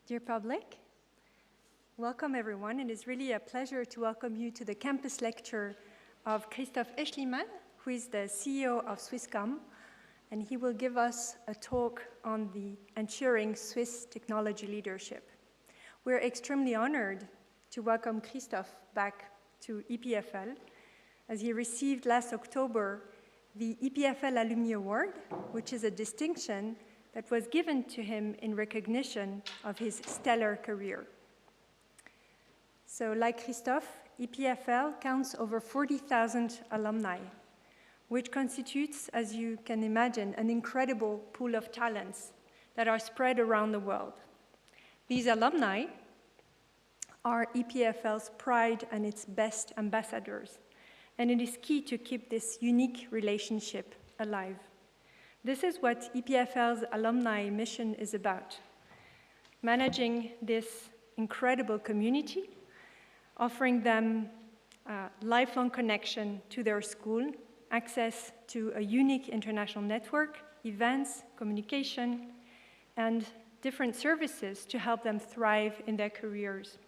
Dear public, welcome everyone. It is really a pleasure to welcome you to the campus lecture of Christoph Aeschlimann, who is the CEO of Swisscom, and he will give us a talk on the ensuring Swiss technology leadership. We're extremely honored to welcome Christoph back to EPFL, as he received last October the EPFL Alumni Award, which is a distinction that was given to him in recognition of his stellar career. So like Christoph, EPFL counts over 40,000 alumni, which constitutes, as you can imagine, an incredible pool of talents that are spread around the world. These alumni are EPFL's pride and its best ambassadors, and it is key to keep this unique relationship alive. This is what EPFL's alumni mission is about: managing this incredible community, offering them lifelong connection to their school, access to a unique international network, events, communication, and different services to help them thrive in their careers.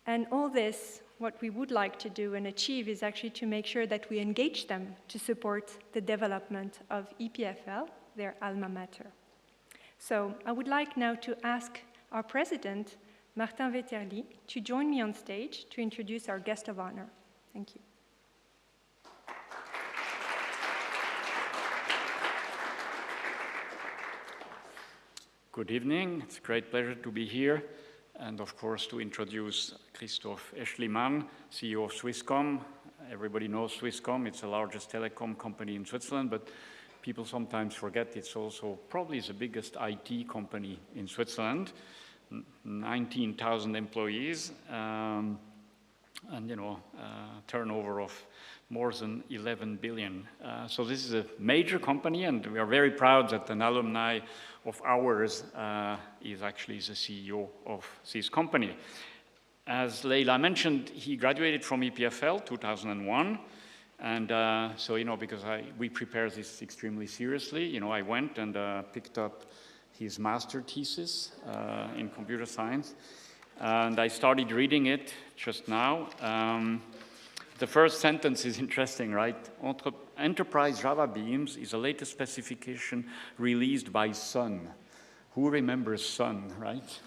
And all this, what we would like to do and achieve is actually to make sure that we engage them to support the development of EPFL, their alma mater. So I would like now to ask our president, Martin Vetterli, to join me on stage to introduce our guest of honor. Thank you. Good evening. It's a great pleasure to be here, and of course to introduce Christoph Aeschlimann, CEO of Swisscom. Everybody knows Swisscom. It's the largest telecom company in Switzerland, but people sometimes forget it's also probably the biggest IT company in Switzerland. 19,000 employees, and turnover of more than 11 billion. So this is a major company, and we are very proud that an alumni of ours is actually the CEO of this company. As Leila mentioned, he graduated from EPFL 2001, and so because we prepare this extremely seriously, I went and picked up his master thesis in computer science, and I started reading it just now. The first sentence is interesting, right? Enterprise Java Beams is the latest specification released by Sun. Who remembers Sun, right?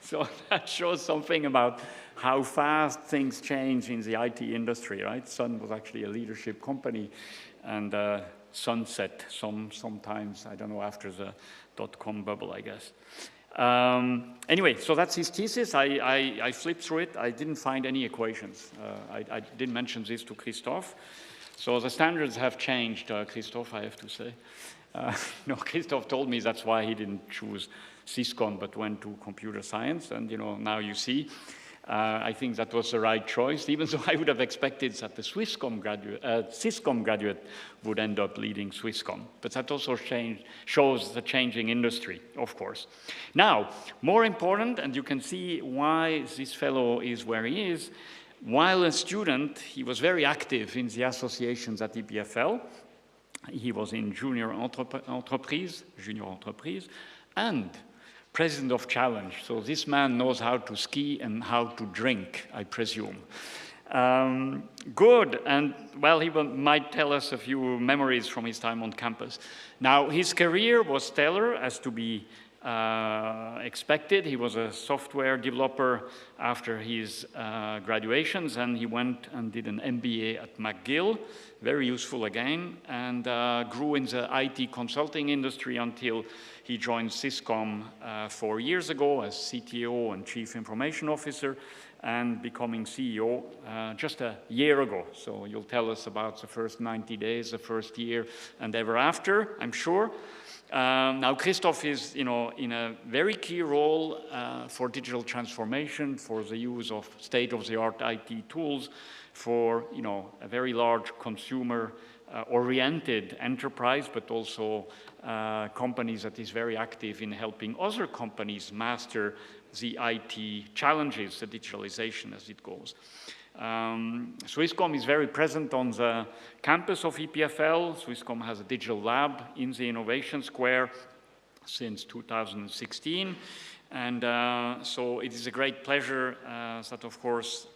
So that shows something about how fast things change in the IT industry, right? Sun was actually a leadership company, and sunset sometimes, I don't know, after the dot-com bubble, I guess. Anyway, so that's his thesis. I flipped through it. I didn't find any equations. I didn't mention this to Christoph. So the standards have changed, Christoph, I have to say. Christoph told me that's why he didn't choose Swisscom but went to computer science, and now you see. I think that was the right choice, even though I would have expected that the Swisscom graduate would end up leading Swisscom. But that also shows the changing industry, of course. Now, more important, and you can see why this fellow is where he is, while a student, he was very active in the associations at EPFL. He was in junior entreprise, and president of Challenge. So this man knows how to ski and how to drink, I presume. Good, and well, he might tell us a few memories from his time on campus. Now, his career was stellar, as to be expected. He was a software developer after his graduations, and he went and did an MBA at McGill, very useful again, and grew in the IT consulting industry until he joined Swisscom 4 years ago as CTO and Chief Information Officer, and becoming CEO just a year ago. So you'll tell us about the first 90 days, the first year, and ever after, I'm sure. Now, Christoph is, in a very key role for digital transformation, for the use of state-of-the-art IT tools, for, a very large consumer-oriented enterprise, but also companies that is very active in helping other companies master the IT challenges, the digitalization as it goes. Swisscom is very present on the campus of EPFL. Swisscom has a digital lab in the Innovation Square since 2016. And so it is a great pleasure that, of course,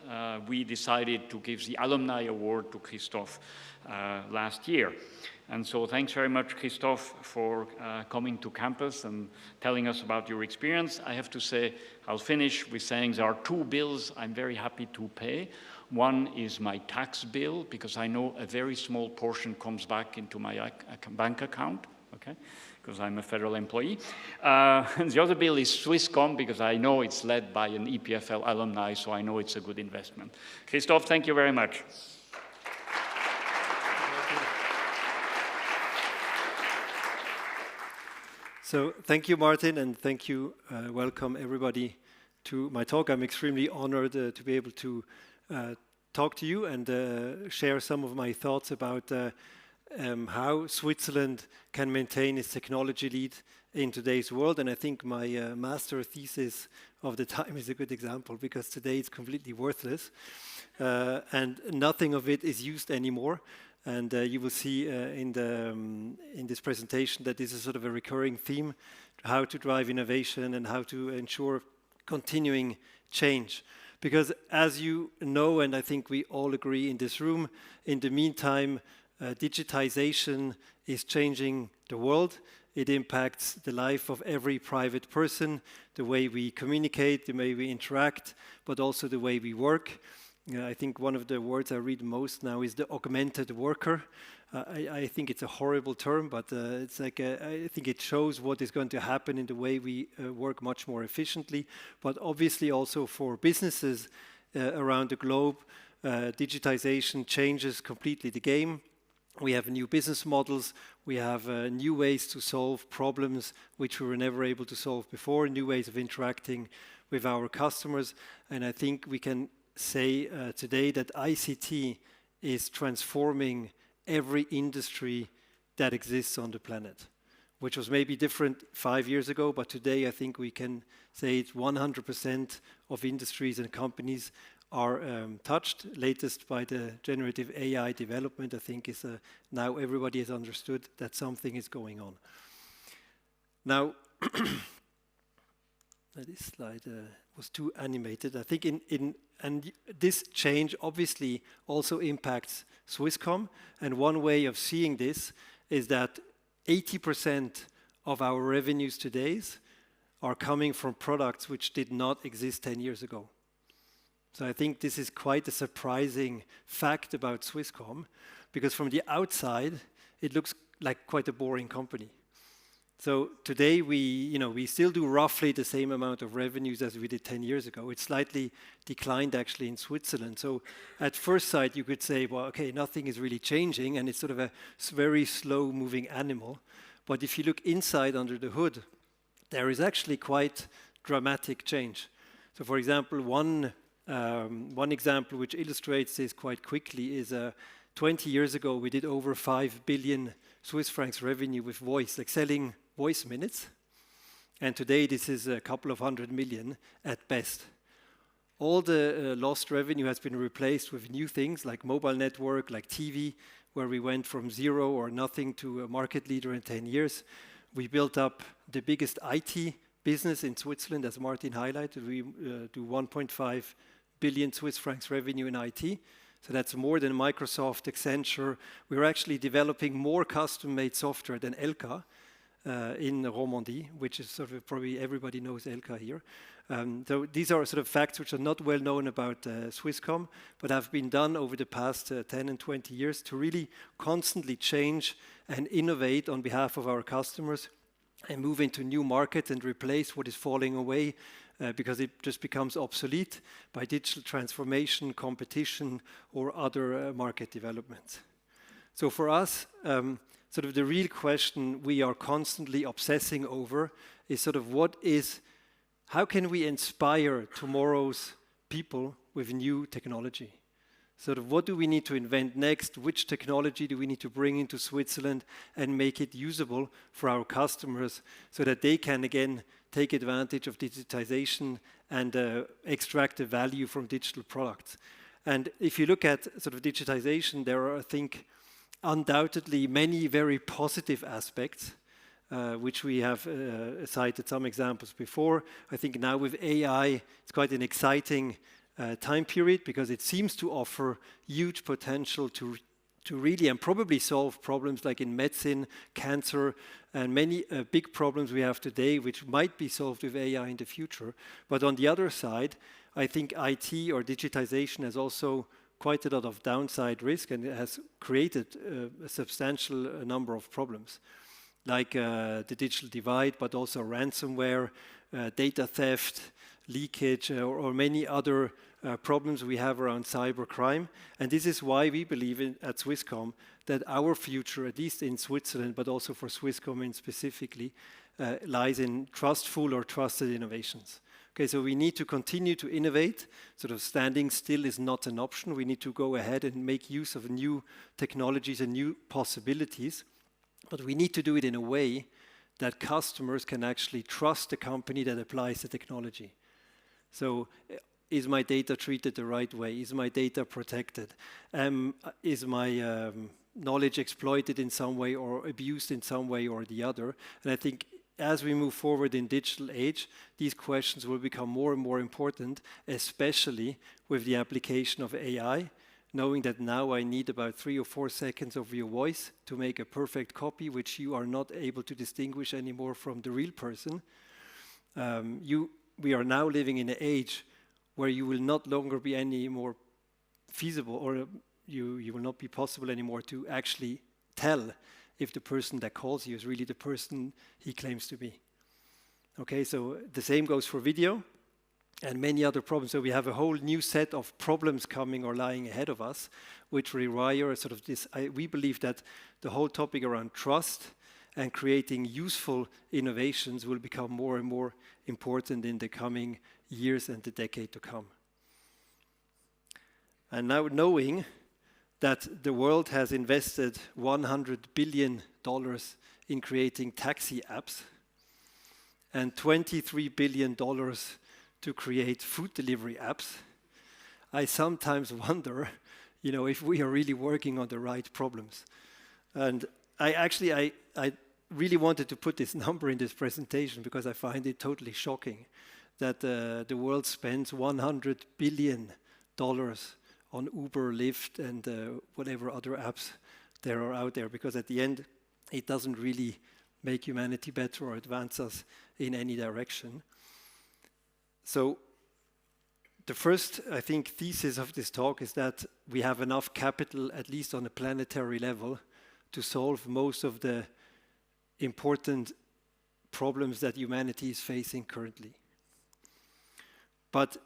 we decided to give the Alumni Award to Christoph last year. And so thanks very much, Christoph, for coming to campus and telling us about your experience. I have to say, I'll finish with saying there are two bills I'm very happy to pay. One is my tax bill, because I know a very small portion comes back into my bank account, okay, because I'm a federal employee. And the other bill is Swisscom, because I know it's led by an EPFL alumni, so I know it's a good investment. Christoph, thank you very much. So thank you, Martin, and thank you. Welcome everybody to my talk. I'm extremely honored to be able to talk to you and share some of my thoughts about how Switzerland can maintain its technology lead in today's world. And I think my master thesis of the time is a good example, because today it's completely worthless and nothing of it is used anymore. And you will see in this presentation that this is sort of a recurring theme, how to drive innovation and how to ensure continuing change. Because as you know, and I think we all agree in this room, in the meantime, digitization is changing the world. It impacts the life of every private person, the way we communicate, the way we interact, but also the way we work. I think one of the words I read most now is the augmented worker. I think it's a horrible term, but it's like I think it shows what is going to happen in the way we work much more efficiently. But obviously also for businesses around the globe, digitization changes completely the game. We have new business models, we have new ways to solve problems which we were never able to solve before, new ways of interacting with our customers. And I think we can say today that ICT is transforming every industry that exists on the planet, which was maybe different 5 years ago, but today I think we can say it's 100% of industries and companies are touched, latest by the generative AI development. I think is now everybody has understood that something is going on. Now, this slide was too animated. I think and this change obviously also impacts Swisscom. And one way of seeing this is that 80% of our revenues today are coming from products which did not exist 10 years ago. So I think this is quite a surprising fact about Swisscom, because from the outside, it looks like quite a boring company. So today we still do roughly the same amount of revenues as we did 10 years ago. It's slightly declined actually in Switzerland. So at first sight you could say, well, okay, nothing is really changing and it's sort of a very slow moving animal. But if you look inside under the hood, there is actually quite dramatic change. So for example, one example which illustrates this quite quickly is 20 years ago we did over 5 billion Swiss francs revenue with voice, like selling voice minutes, and today this is a couple of 100 million at best. All the lost revenue has been replaced with new things like mobile network, like TV, where we went from zero or nothing to a market leader in 10 years. We built up the biggest IT business in Switzerland, as Martin highlighted. We do 1.5 billion Swiss francs revenue in IT. So that's more than Microsoft, Accenture. We're actually developing more custom-made software than Elka in Romandie, which is sort of probably everybody knows Elka here. So these are sort of facts which are not well known about Swisscom, but have been done over the past 10 and 20 years to really constantly change and innovate on behalf of our customers and move into new markets and replace what is falling away because it just becomes obsolete by digital transformation, competition, or other market developments. So for us, sort of the real question we are constantly obsessing over is sort of how can we inspire tomorrow's people with new technology? Sort of what do we need to invent next? Which technology do we need to bring into Switzerland and make it usable for our customers so that they can again take advantage of digitization and extract the value from digital products? And if you look at sort of digitization, there are, I think, undoubtedly many very positive aspects. which we have cited some examples before. I think now with AI, it's quite an exciting time period because it seems to offer huge potential to really and probably solve problems like in medicine, cancer, and many big problems we have today, which might be solved with AI in the future. But on the other side, I think IT or digitization has also quite a lot of downside risk, and it has created a substantial number of problems, like the digital divide, but also ransomware, data theft, leakage, or many other problems we have around cybercrime. And this is why we believe at Swisscom that our future, at least in Switzerland, but also for Swisscom specifically, lies in trustful or trusted innovations. Okay, so we need to continue to innovate. Sort of standing still is not an option. We need to go ahead and make use of new technologies and new possibilities. But we need to do it in a way that customers can actually trust the company that applies the technology. So is my data treated the right way? Is my data protected? Is my knowledge exploited in some way or abused in some way or the other? And I think as we move forward in digital age, these questions will become more and more important, especially with the application of AI, knowing that now I need about 3 or 4 seconds of your voice to make a perfect copy, which you are not able to distinguish anymore from the real person. We are now living in an age where you will not longer be any more feasible, or you will not be possible anymore to actually tell if the person that calls you is really the person he claims to be. Okay, so the same goes for video and many other problems. So we have a whole new set of problems coming or lying ahead of us, which require sort of this. We believe that the whole topic around trust and creating useful innovations will become more and more important in the coming years and the decade to come. And now knowing that the world has invested $100 billion in creating taxi apps and $23 billion to create food delivery apps, I sometimes wonder, if we are really working on the right problems. And I really wanted to put this number in this presentation because I find it totally shocking that the world spends $100 billion on Uber, Lyft, and whatever other apps there are out there, because at the end, it doesn't really make humanity better or advance us in any direction. So the first, I think, thesis of this talk is that we have enough capital, at least on a planetary level, to solve most of the important problems that humanity is facing currently. But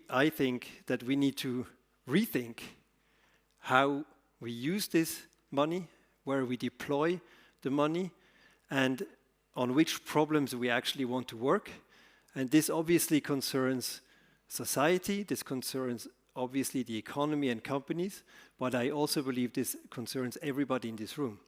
I think that we need to rethink how we use this money, where we deploy the money, and on which problems we actually want to work. And this obviously concerns society, this concerns obviously the economy and companies, but I also believe this concerns everybody in this room.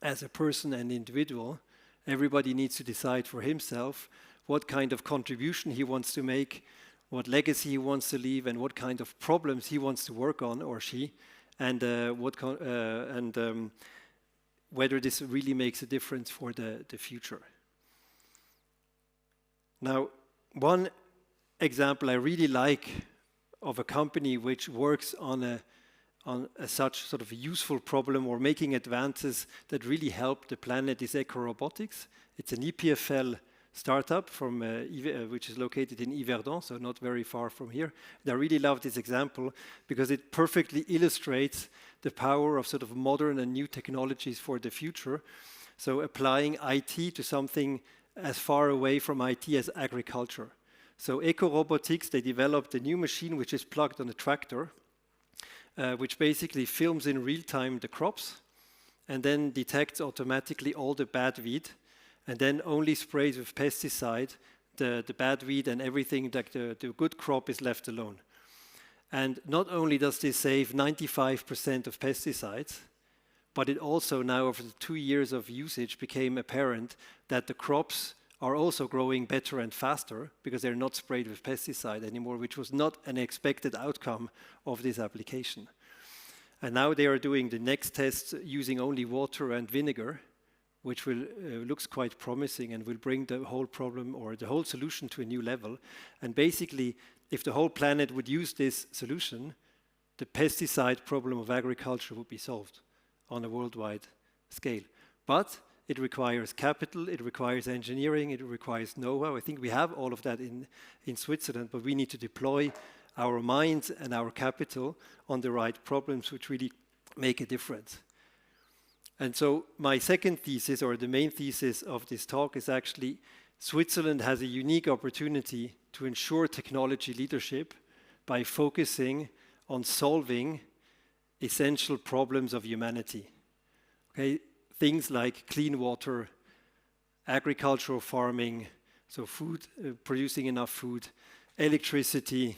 As a person and individual, everybody needs to decide for himself what kind of contribution he wants to make, what legacy he wants to leave, and what kind of problems he wants to work on, or she, and whether this really makes a difference for the future. Now, one example I really like of a company which works on such sort of a useful problem or making advances that really help the planet is Eco-Robotics. It's an EPFL startup from which is located in Yverdon, so not very far from here. And I really love this example because it perfectly illustrates the power of sort of modern and new technologies for the future. So applying IT to something as far away from IT as agriculture. So Eco-Robotics, they developed a new machine which is plugged on a tractor, which basically films in real time the crops and then detects automatically all the bad weed, and then only sprays with pesticide the bad weed, and everything that the good crop is left alone. And not only does this save 95% of pesticides, but it also now, over the 2 years of usage, became apparent that the crops are also growing better and faster because they're not sprayed with pesticide anymore, which was not an expected outcome of this application. And now they are doing the next tests using only water and vinegar, which will looks quite promising and will bring the whole problem or the whole solution to a new level. And basically, if the whole planet would use this solution, the pesticide problem of agriculture would be solved on a worldwide scale. But it requires capital, it requires engineering, it requires know-how. I think we have all of that in Switzerland, but we need to deploy our minds and our capital on the right problems which really make a difference. And so my second thesis, or the main thesis of this talk, is actually Switzerland has a unique opportunity to ensure technology leadership by focusing on solving essential problems of humanity. Okay, things like clean water, agricultural farming, so food, producing enough food, electricity,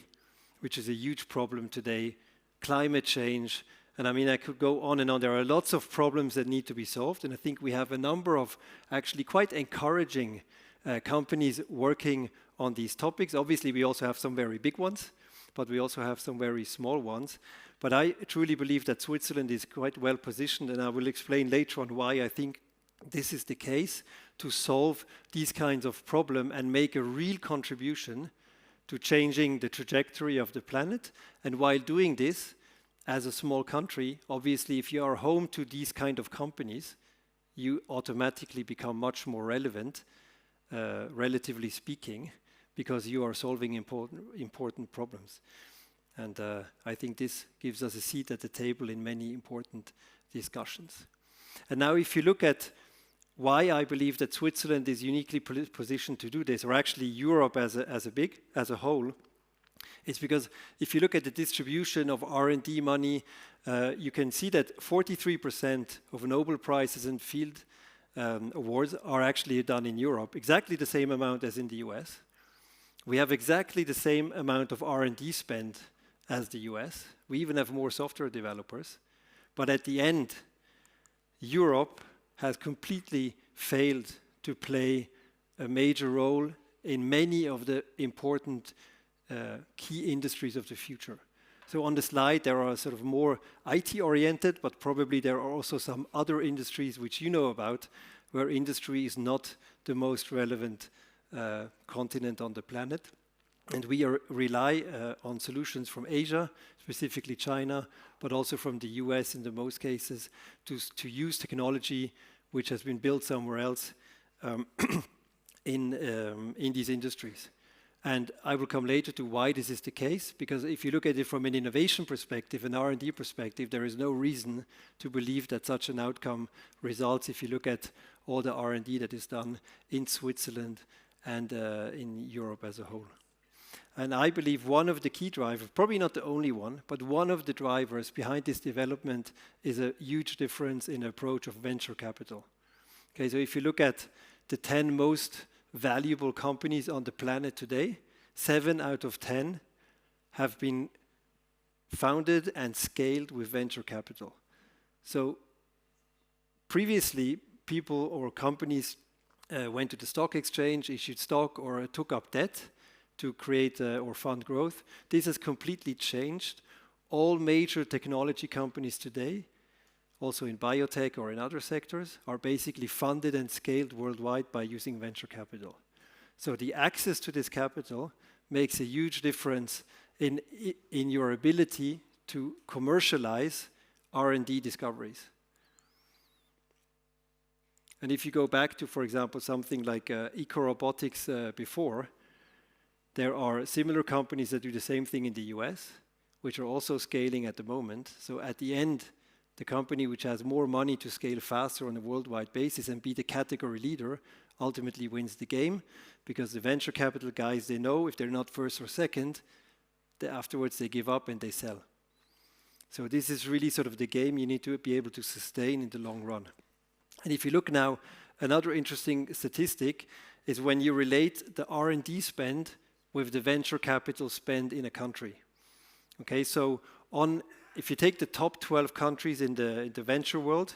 which is a huge problem today, climate change, and I mean, I could go on and on. There are lots of problems that need to be solved, and I think we have a number of actually quite encouraging companies working on these topics. Obviously, we also have some very big ones, but we also have some very small ones. But I truly believe that Switzerland is quite well positioned, and I will explain later on why I think this is the case, to solve these kinds of problems and make a real contribution to changing the trajectory of the planet. And while doing this, as a small country, obviously, if you are home to these kind of companies, you automatically become much more relevant, relatively speaking, because you are solving important problems. And I think this gives us a seat at the table in many important discussions. And now if you look at why I believe that Switzerland is uniquely positioned to do this, or actually Europe as a whole, it's because if you look at the distribution of R&D money, you can see that 43% of Nobel Prizes and field awards are actually done in Europe, exactly the same amount as in the US. We have exactly the same amount of R&D spend as the US. We even have more software developers. But at the end, Europe has completely failed to play a major role in many of the important key industries of the future. So on the slide, there are sort of more IT-oriented, but probably there are also some other industries which you know about, where industry is not the most relevant continent on the planet. And we rely on solutions from Asia, specifically China, but also from the US in the most cases, to use technology which has been built somewhere else in these industries. And I will come later to why this is the case, because if you look at it from an innovation perspective, an R&D perspective, there is no reason to believe that such an outcome results if you look at all the R&D that is done in Switzerland and in Europe as a whole. And I believe one of the key drivers, probably not the only one, but one of the drivers behind this development is a huge difference in approach of venture capital. Okay, so if you look at the 10 most valuable companies on the planet today, 7 out of 10 have been founded and scaled with venture capital. So previously, people or companies went to the stock exchange, issued stock, or took up debt to create or fund growth. This has completely changed. All major technology companies today, also in biotech or in other sectors, are basically funded and scaled worldwide by using venture capital. So the access to this capital makes a huge difference in your ability to commercialize R&D discoveries. And if you go back to, for example, something like eco-robotics before, there are similar companies that do the same thing in the US, which are also scaling at the moment. So at the end, the company which has more money to scale faster on a worldwide basis and be the category leader ultimately wins the game, because the venture capital guys, they know if they're not first or second, afterwards they give up and they sell. So this is really sort of the game you need to be able to sustain in the long run. And if you look now, another interesting statistic is when you relate the R&D spend with the venture capital spend in a country. Okay, so if you take the top 12 countries in the venture world,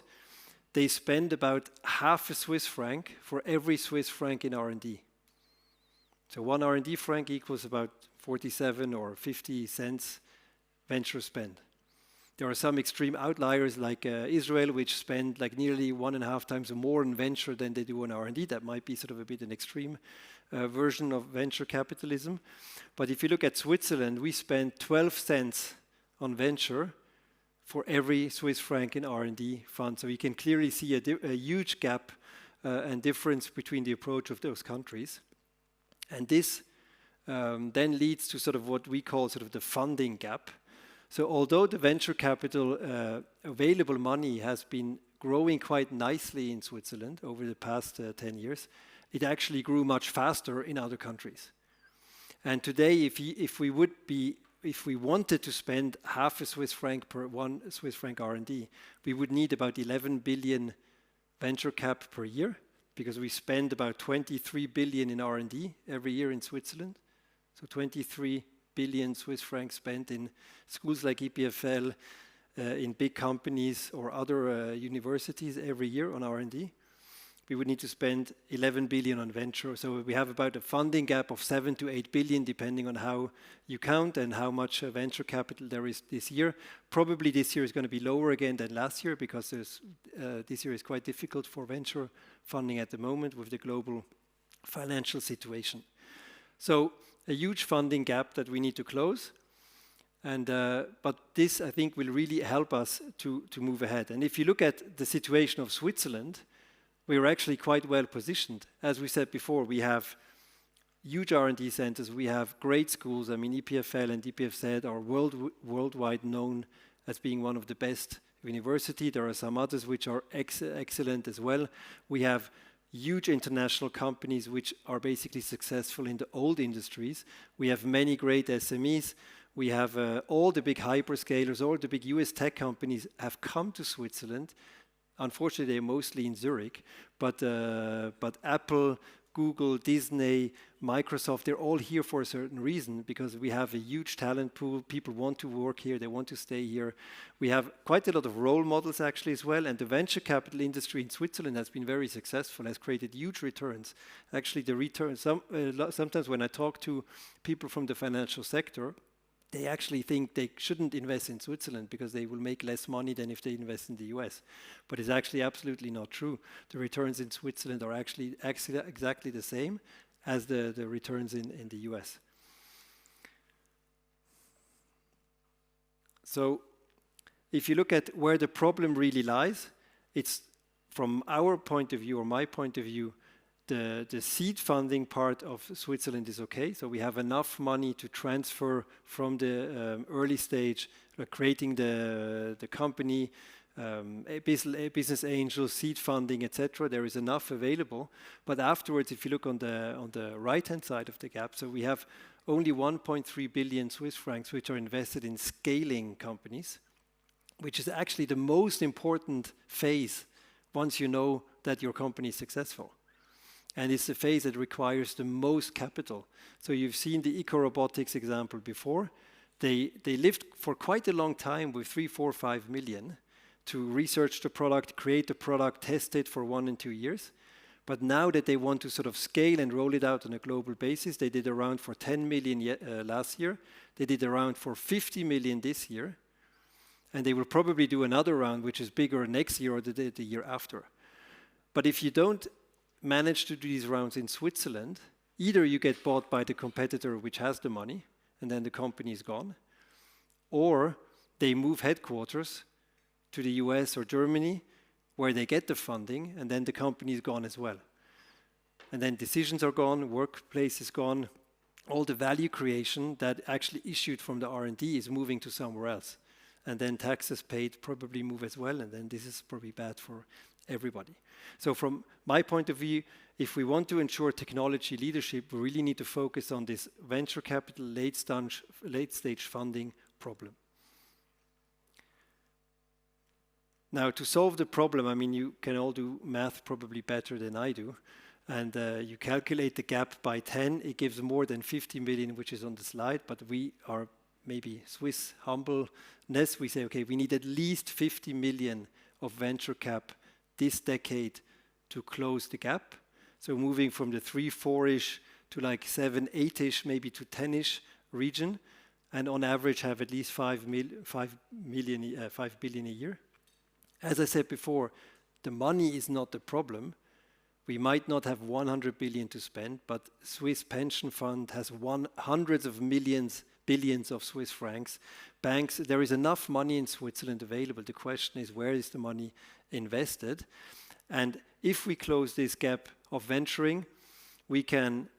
they spend about half a Swiss franc for every Swiss franc in R&D. So 1 R&D franc equals about 47 or 50 cents venture spend. There are some extreme outliers like Israel, which spend like nearly 1.5 times more in venture than they do in R&D. That might be sort of a bit an extreme version of venture capitalism. But if you look at Switzerland, we spend 12 cents on venture for every Swiss franc in R&D fund. So you can clearly see a huge gap and difference between the approach of those countries. And this then leads to sort of what we call sort of the funding gap. So although the venture capital available money has been growing quite nicely in Switzerland over the past 10 years, it actually grew much faster in other countries. And today, if we wanted to spend half a Swiss franc per 1 Swiss franc R&D, we would need about 11 billion venture cap per year, because we spend about 23 billion in R&D every year in Switzerland. So 23 billion Swiss francs spent in schools like EPFL, in big companies or other universities every year on R&D. We would need to spend 11 billion on venture. So we have about a funding gap of 7 to 8 billion, depending on how you count and how much venture capital there is this year. Probably this year is going to be lower again than last year, because this year is quite difficult for venture funding at the moment with the global financial situation. So a huge funding gap that we need to close. And, but this, I think, will really help us to move ahead. And if you look at the situation of Switzerland, we are actually quite well positioned. As we said before, we have huge R&D centers, we have great schools. I mean, EPFL and EPFZ are worldwide known as being one of the best universities. There are some others which are excellent as well. We have huge international companies which are basically successful in the old industries. We have many great SMEs. We have all the big hyperscalers, all the big US tech companies have come to Switzerland. Unfortunately, they're mostly in Zurich, but Apple, Google, Disney, Microsoft, they're all here for a certain reason, because we have a huge talent pool. People want to work here, they want to stay here. We have quite a lot of role models actually as well, and the venture capital industry in Switzerland has been very successful, has created huge returns. Actually, the returns, sometimes when I talk to people from the financial sector, they actually think they shouldn't invest in Switzerland because they will make less money than if they invest in the US. But it's actually absolutely not true. The returns in Switzerland are actually exactly the same as the returns in the US. So if you look at where the problem really lies, it's from our point of view, or my point of view, the seed funding part of Switzerland is okay. So we have enough money to transfer from the early stage, creating the company, business angels, seed funding, etc. There is enough available. But afterwards, if you look on the right-hand side of the gap, so we have only 1.3 billion Swiss francs which are invested in scaling companies, which is actually the most important phase once you know that your company is successful. And it's the phase that requires the most capital. So you've seen the eco-robotics example before. They lived for quite a long time with 3, 4, 5 million to research the product, create the product, test it for 1 and 2 years. But now that they want to sort of scale and roll it out on a global basis, they did a round for 10 million last year. They did a round for 50 million this year. And they will probably do another round, which is bigger next year or the year after. But if you don't manage to do these rounds in Switzerland, either you get bought by the competitor which has the money, and then the company is gone, or they move headquarters to the US or Germany, where they get the funding, and then the company is gone as well. And then decisions are gone, workplace is gone, all the value creation that actually issued from the R&D is moving to somewhere else. And then taxes paid probably move as well, and then this is probably bad for everybody. So from my point of view, if we want to ensure technology leadership, we really need to focus on this venture capital late stage funding problem. Now, to solve the problem, I mean, you can all do math probably better than I do, and you calculate the gap by 10, it gives more than 50 million, which is on the slide, but we are maybe Swiss humbleness. We say, okay, we need at least 50 million of venture cap this decade to close the gap. So moving from the 3, 4-ish to like 7, 8-ish, maybe to 10-ish region. and on average have at least 5 billion a year. As I said before, the money is not the problem. We might not have 100 billion to spend, but Swiss pension fund has hundreds of billions of Swiss francs. Banks, there is enough money in Switzerland available. The question is, where is the money invested? And if we close this gap of venturing, we can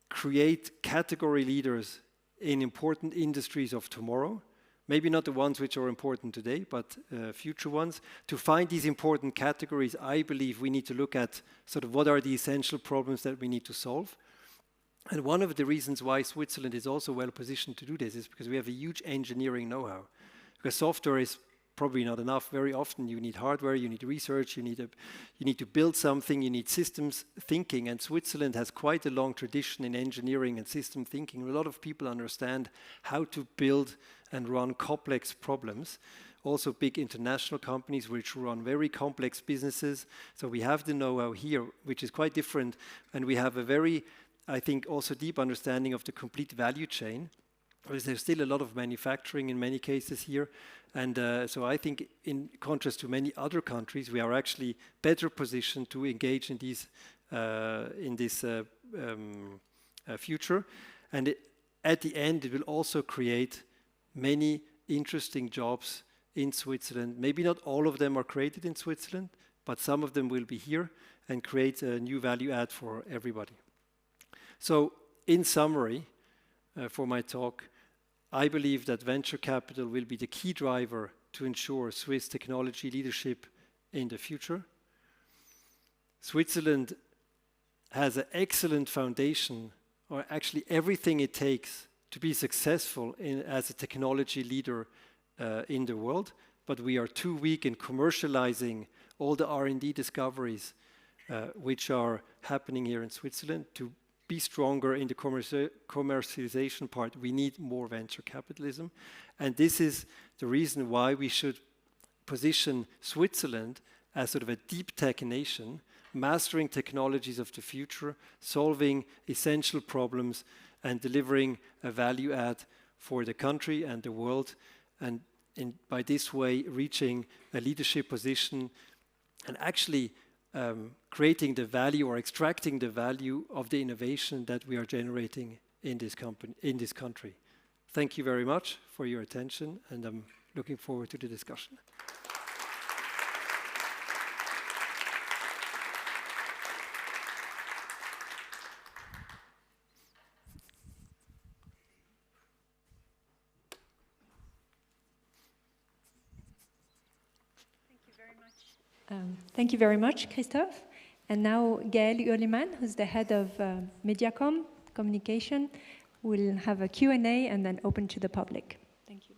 create category leaders in important industries of tomorrow. Maybe not the ones which are important today, but future ones. To find these important categories, I believe we need to look at sort of what are the essential problems that we need to solve. And one of the reasons why Switzerland is also well positioned to do this is because we have a huge engineering know-how. Because software is probably not enough. Very often you need hardware, you need research, you need to build something, you need systems thinking. And Switzerland has quite a long tradition in engineering and system thinking. A lot of people understand how to build and run complex problems. Also big international companies which run very complex businesses. So we have the know-how here, which is quite different. And we have a very, I think, also deep understanding of the complete value chain. There's still a lot of manufacturing in many cases here. And so I think in contrast to many other countries, we are actually better positioned to engage in these in this future. And at the end, it will also create many interesting jobs in Switzerland. Maybe not all of them are created in Switzerland, but some of them will be here and create a new value add for everybody. So in summary, for my talk, I believe that venture capital will be the key driver to ensure Swiss technology leadership in the future. Switzerland has an excellent foundation, or actually everything it takes to be successful as a technology leader in the world, but we are too weak in commercializing all the R&D discoveries which are happening here in Switzerland. To be stronger in the commercialization part, we need more venture capitalism. And this is the reason why we should position Switzerland as sort of a deep tech nation, mastering technologies of the future, solving essential problems, and delivering a value add for the country and the world. And by this way, reaching a leadership position and actually creating the value or extracting the value of the innovation that we are generating in this country. Thank you very much for your attention, and I'm looking forward to the discussion. Thank you very much, Christoph. And now McGill University, who's the head of Mediacom communication, will have a Q&A and then open to the public. Thank you.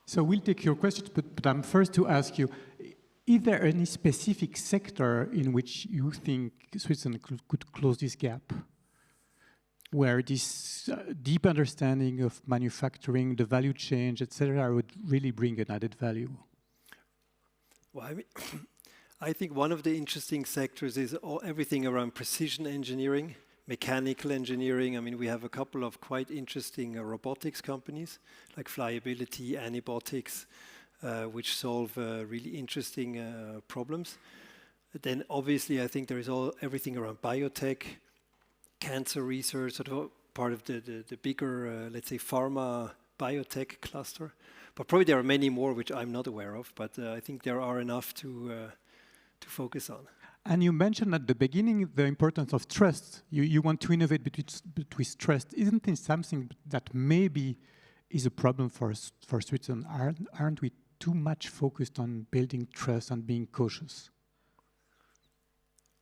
So we'll take your questions, but I'm first to ask you, is there any specific sector in which you think Switzerland could close this gap, where this deep understanding of manufacturing, the value chain, etc., would really bring an added value? Well, I think one of the interesting sectors is everything around precision engineering, mechanical engineering. I mean, we have a couple of quite interesting robotics companies like Flyability, Anibotics, which solve really interesting problems. Then obviously I think there is everything around biotech, cancer research, sort of part of the bigger, let's say, pharma biotech cluster. But probably there are many more which I'm not aware of, but I think there are enough to focus on. And you mentioned at the beginning the importance of trust. You want to innovate with trust. Isn't this something that maybe is a problem for Switzerland? Aren't we too much focused on building trust and being cautious?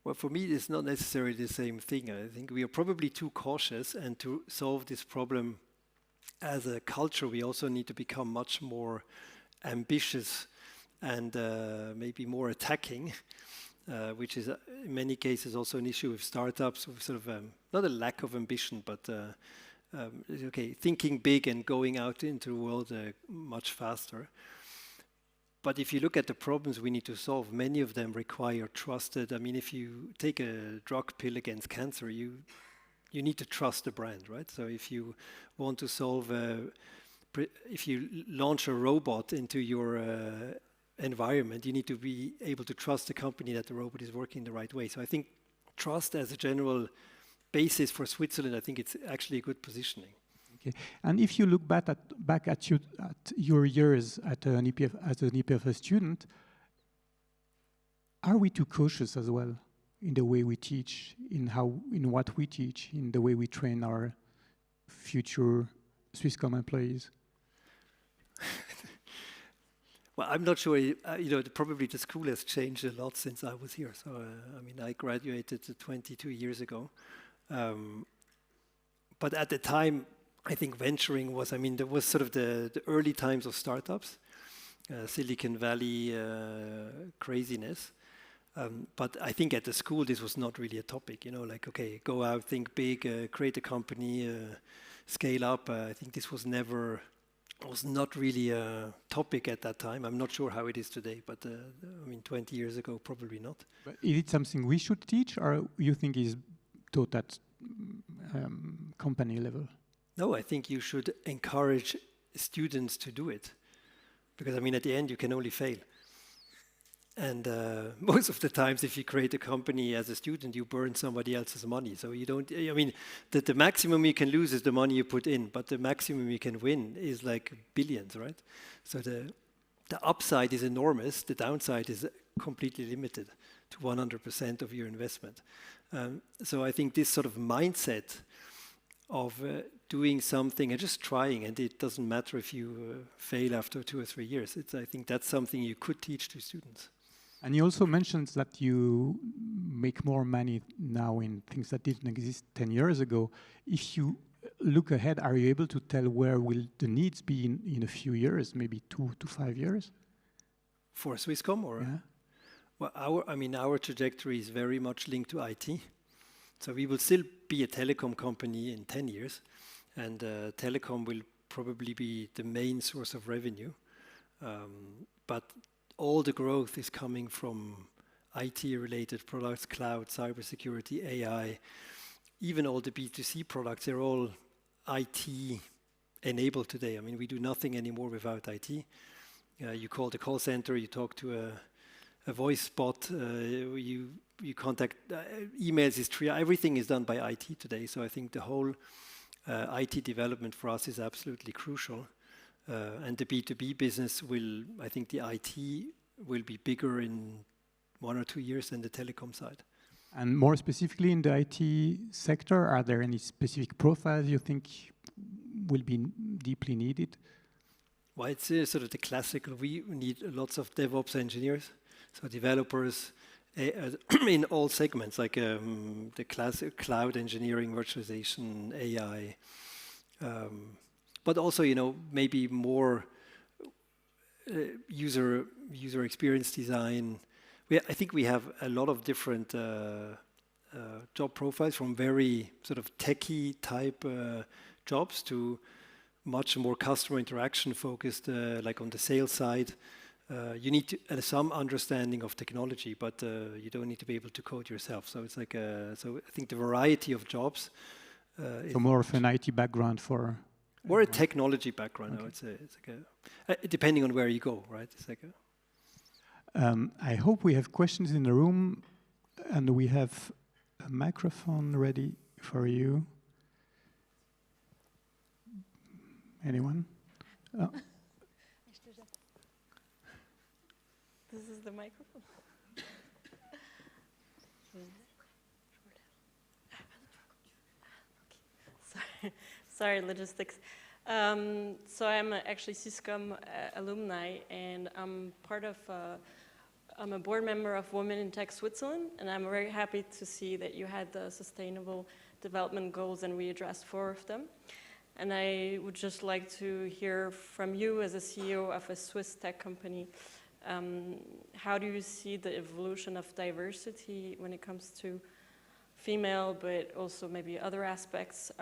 Well, for me, it's not necessarily the same thing. I think we are probably too cautious, and to solve this problem as a culture, we also need to become much more ambitious and maybe more attacking, which is in many cases also an issue with startups, with sort of not a lack of ambition, but thinking big and going out into the world much faster. But if you look at the problems we need to solve, many of them require trusted. I mean, if you take a drug pill against cancer, you need to trust the brand, right? So if you want to solve if you launch a robot into your environment, you need to be able to trust the company that the robot is working the right way. So I think trust as a general basis for Switzerland, I think it's actually a good positioning. Okay. And if you look back at your years as an EPFL student, are we too cautious as well in the way we teach, in what we teach, in the way we train our future Swisscom employees? Well, I'm not sure. Probably the school has changed a lot since I was here. So, I graduated 22 years ago. But at the time, I think venturing was, there was sort of the early times of startups, Silicon Valley craziness. But I think at the school, this was not really a topic, okay, go out, think big, create a company, scale up. I think this was not really a topic at that time. I'm not sure how it is today, but 20 years ago, probably not. But is it something we should teach, or you think is taught at company level? No, I think you should encourage students to do it. Because, at the end, you can only fail. And most of the times, if you create a company as a student, you burn somebody else's money. So you don't, the maximum you can lose is the money you put in, but the maximum you can win is like billions, right? So the upside is enormous, the downside is completely limited to 100% of your investment. So I think this sort of mindset of doing something and just trying, and it doesn't matter if you fail after 2 or 3 years. I think that's something you could teach to students. And you also mentioned that you make more money now in things that didn't exist 10 years ago. If you look ahead, are you able to tell where will the needs be in a few years, maybe 2 to 5 years? For Swisscom, or? Yeah. Well, our trajectory is very much linked to IT. So we will still be a telecom company in 10 years, and telecom will probably be the main source of revenue. But all the growth is coming from IT-related products, cloud, cybersecurity, AI. Even all the B2C products, they're all IT-enabled today. We do nothing anymore without IT. You call the call center, you talk to a voice bot, you contact emails, everything is done by IT today. So I think the whole IT development for us is absolutely crucial. And the B2B business I think the IT will be bigger in 1 or 2 years than the telecom side. And more specifically in the IT sector, are there any specific profiles you think will be deeply needed? Well, it's sort of the classical. We need lots of DevOps engineers, so developers in all segments, like the classic cloud engineering, virtualization, AI. But also, maybe more user experience design. I think we have a lot of different job profiles, from very sort of techie type jobs to much more customer interaction focused, like on the sales side. You need some understanding of technology, but you don't need to be able to code yourself. So it's like so I think the variety of jobs. So more of an IT background for. Or a technology background, okay. I would say. It's like depending on where you go, right? It's like I hope we have questions in the room, and we have a microphone ready for you. Anyone? Oh. This is the microphone. Sorry, logistics. So I'm actually Swisscom alumni, and I'm I'm a board member of Women in Tech Switzerland, and I'm very happy to see that you had the sustainable development goals and we addressed 4 of them. And I would just like to hear from you as a CEO of a Swiss tech company, how do you see the evolution of diversity when it comes to female, but also maybe other aspects?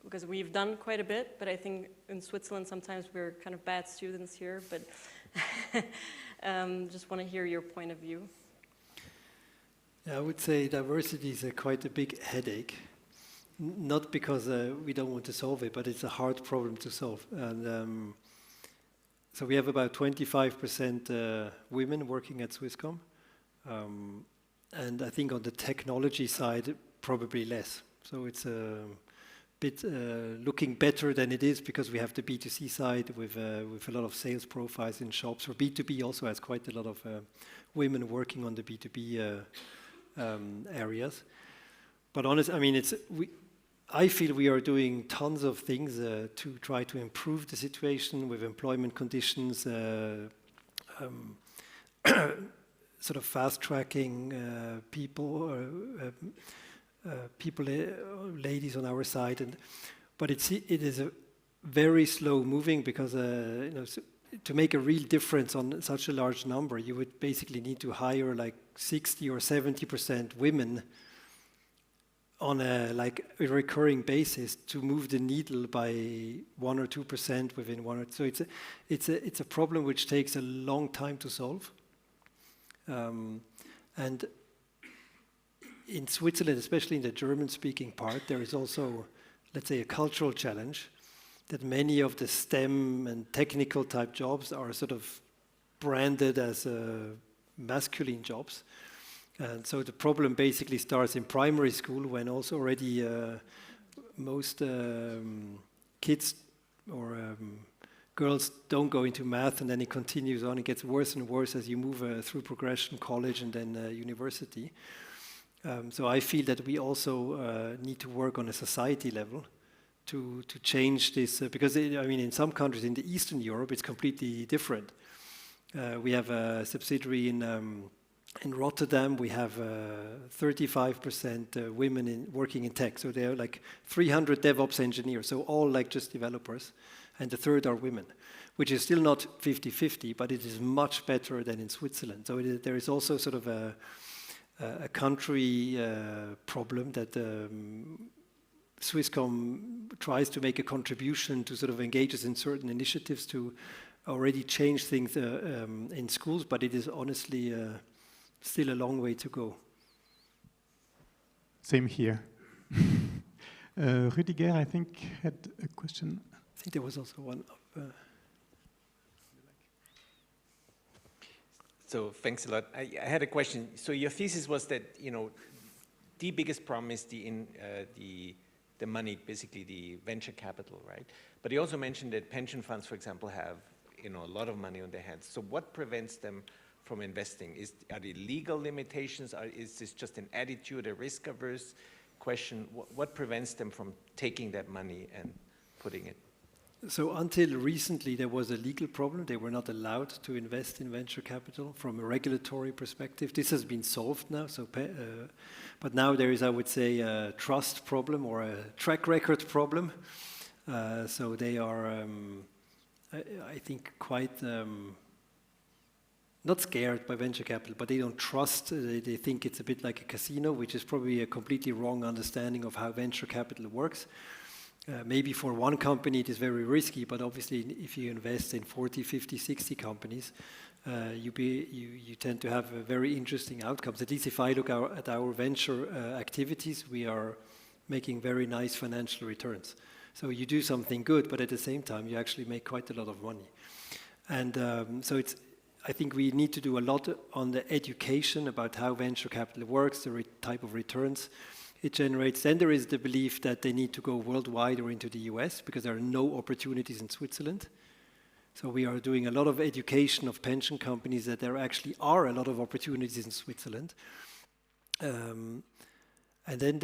Because we've done quite a bit, but I think in Switzerland sometimes we're kind of bad students here, but just want to hear your point of view. Yeah, I would say diversity is quite a big headache. not because we don't want to solve it, but it's a hard problem to solve. And so we have about 25% women working at Swisscom. And I think on the technology side, probably less. So it's a bit looking better than it is because we have the B2C side with a lot of sales profiles in shops. Or B2B also has quite a lot of women working on the B2B areas. But honestly, I mean, I feel we are doing tons of things to try to improve the situation with employment conditions, sort of fast-tracking people, ladies on our side, but it is a very slow moving because to make a real difference on such a large number, you would basically need to hire like 60 or 70% women on a recurring basis to move the needle by 1 or 2% within 1 or 2. So it's a problem which takes a long time to solve. And in Switzerland, especially in the German-speaking part, there is also, let's say, a cultural challenge that many of the STEM and technical type jobs are sort of branded as masculine jobs. And so the problem basically starts in primary school when also already most kids or girls don't go into math, and then it continues on. It gets worse and worse as you move through progression, college, and then university. So I feel that we also need to work on a society level to change this, because in some countries in the Eastern Europe, it's completely different. We have a subsidiary in Rotterdam. We have 35% women working in tech. So there are like 300 DevOps engineers, so all like just developers, and the third are women, which is still not 50-50, but it is much better than in Switzerland. So there is also sort of a country problem that Swisscom tries to make a contribution to sort of engages in certain initiatives to already change things in schools, but it is honestly still a long way to go. Same here. Rüdiger, I think, had a question. I think there was also one up. So thanks a lot. I had a question. So your thesis was that the biggest problem is the money, basically the venture capital, right? But you also mentioned that pension funds, for example, have a lot of money on their hands. So what prevents them from investing? Are there legal limitations? Is this just an attitude, a risk-averse question? What prevents them from taking that money and putting it? So until recently, there was a legal problem. They were not allowed to invest in venture capital from a regulatory perspective. This has been solved now. So, but now there is, I would say, a trust problem or a track record problem. So they are, I think, quite not scared by venture capital, but they don't trust. They think it's a bit like a casino, which is probably a completely wrong understanding of how venture capital works. Maybe for one company it is very risky, but obviously if you invest in 40, 50, 60 companies, you tend to have very interesting outcomes. At least if I look at our venture activities, we are making very nice financial returns. So you do something good, but at the same time you actually make quite a lot of money. And so I think we need to do a lot on the education about how venture capital works, the type of returns it generates. Then there is the belief that they need to go worldwide or into the US because there are no opportunities in Switzerland. So we are doing a lot of education of pension companies that there actually are a lot of opportunities in Switzerland. And then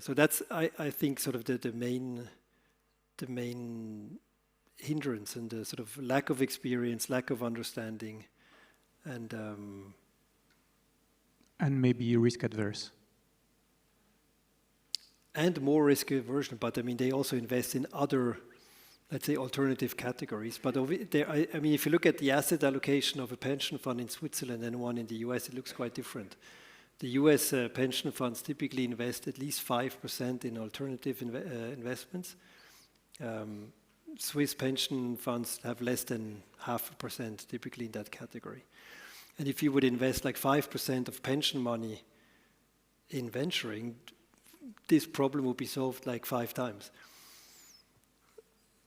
so that's I think sort of the main hindrance and the sort of lack of experience, lack of understanding, and maybe risk adverse. And more risk aversion, but I mean, they also invest in other, let's say, alternative categories. But if you look at the asset allocation of a pension fund in Switzerland and one in the US, it looks quite different. The US pension funds typically invest at least 5% in alternative investments. Swiss pension funds have less than 0.5% typically in that category. And if you would invest like 5% of pension money in venturing, this problem will be solved like 5 times.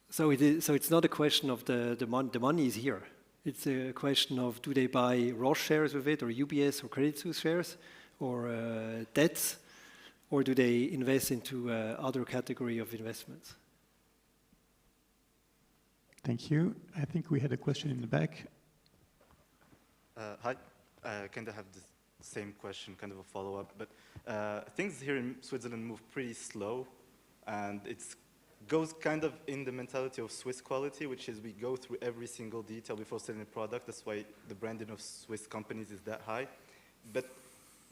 So it's not a question of the money is here. It's a question of, do they buy Roche shares with it, or UBS or Credit Suisse shares, or debts, or do they invest into other category of investments? Thank you. I think we had a question in the back. Hi. I kind of have the same question, kind of a follow-up, but things here in Switzerland move pretty slow, and it goes kind of in the mentality of Swiss quality, which is we go through every single detail before selling a product. That's why the branding of Swiss companies is that high. But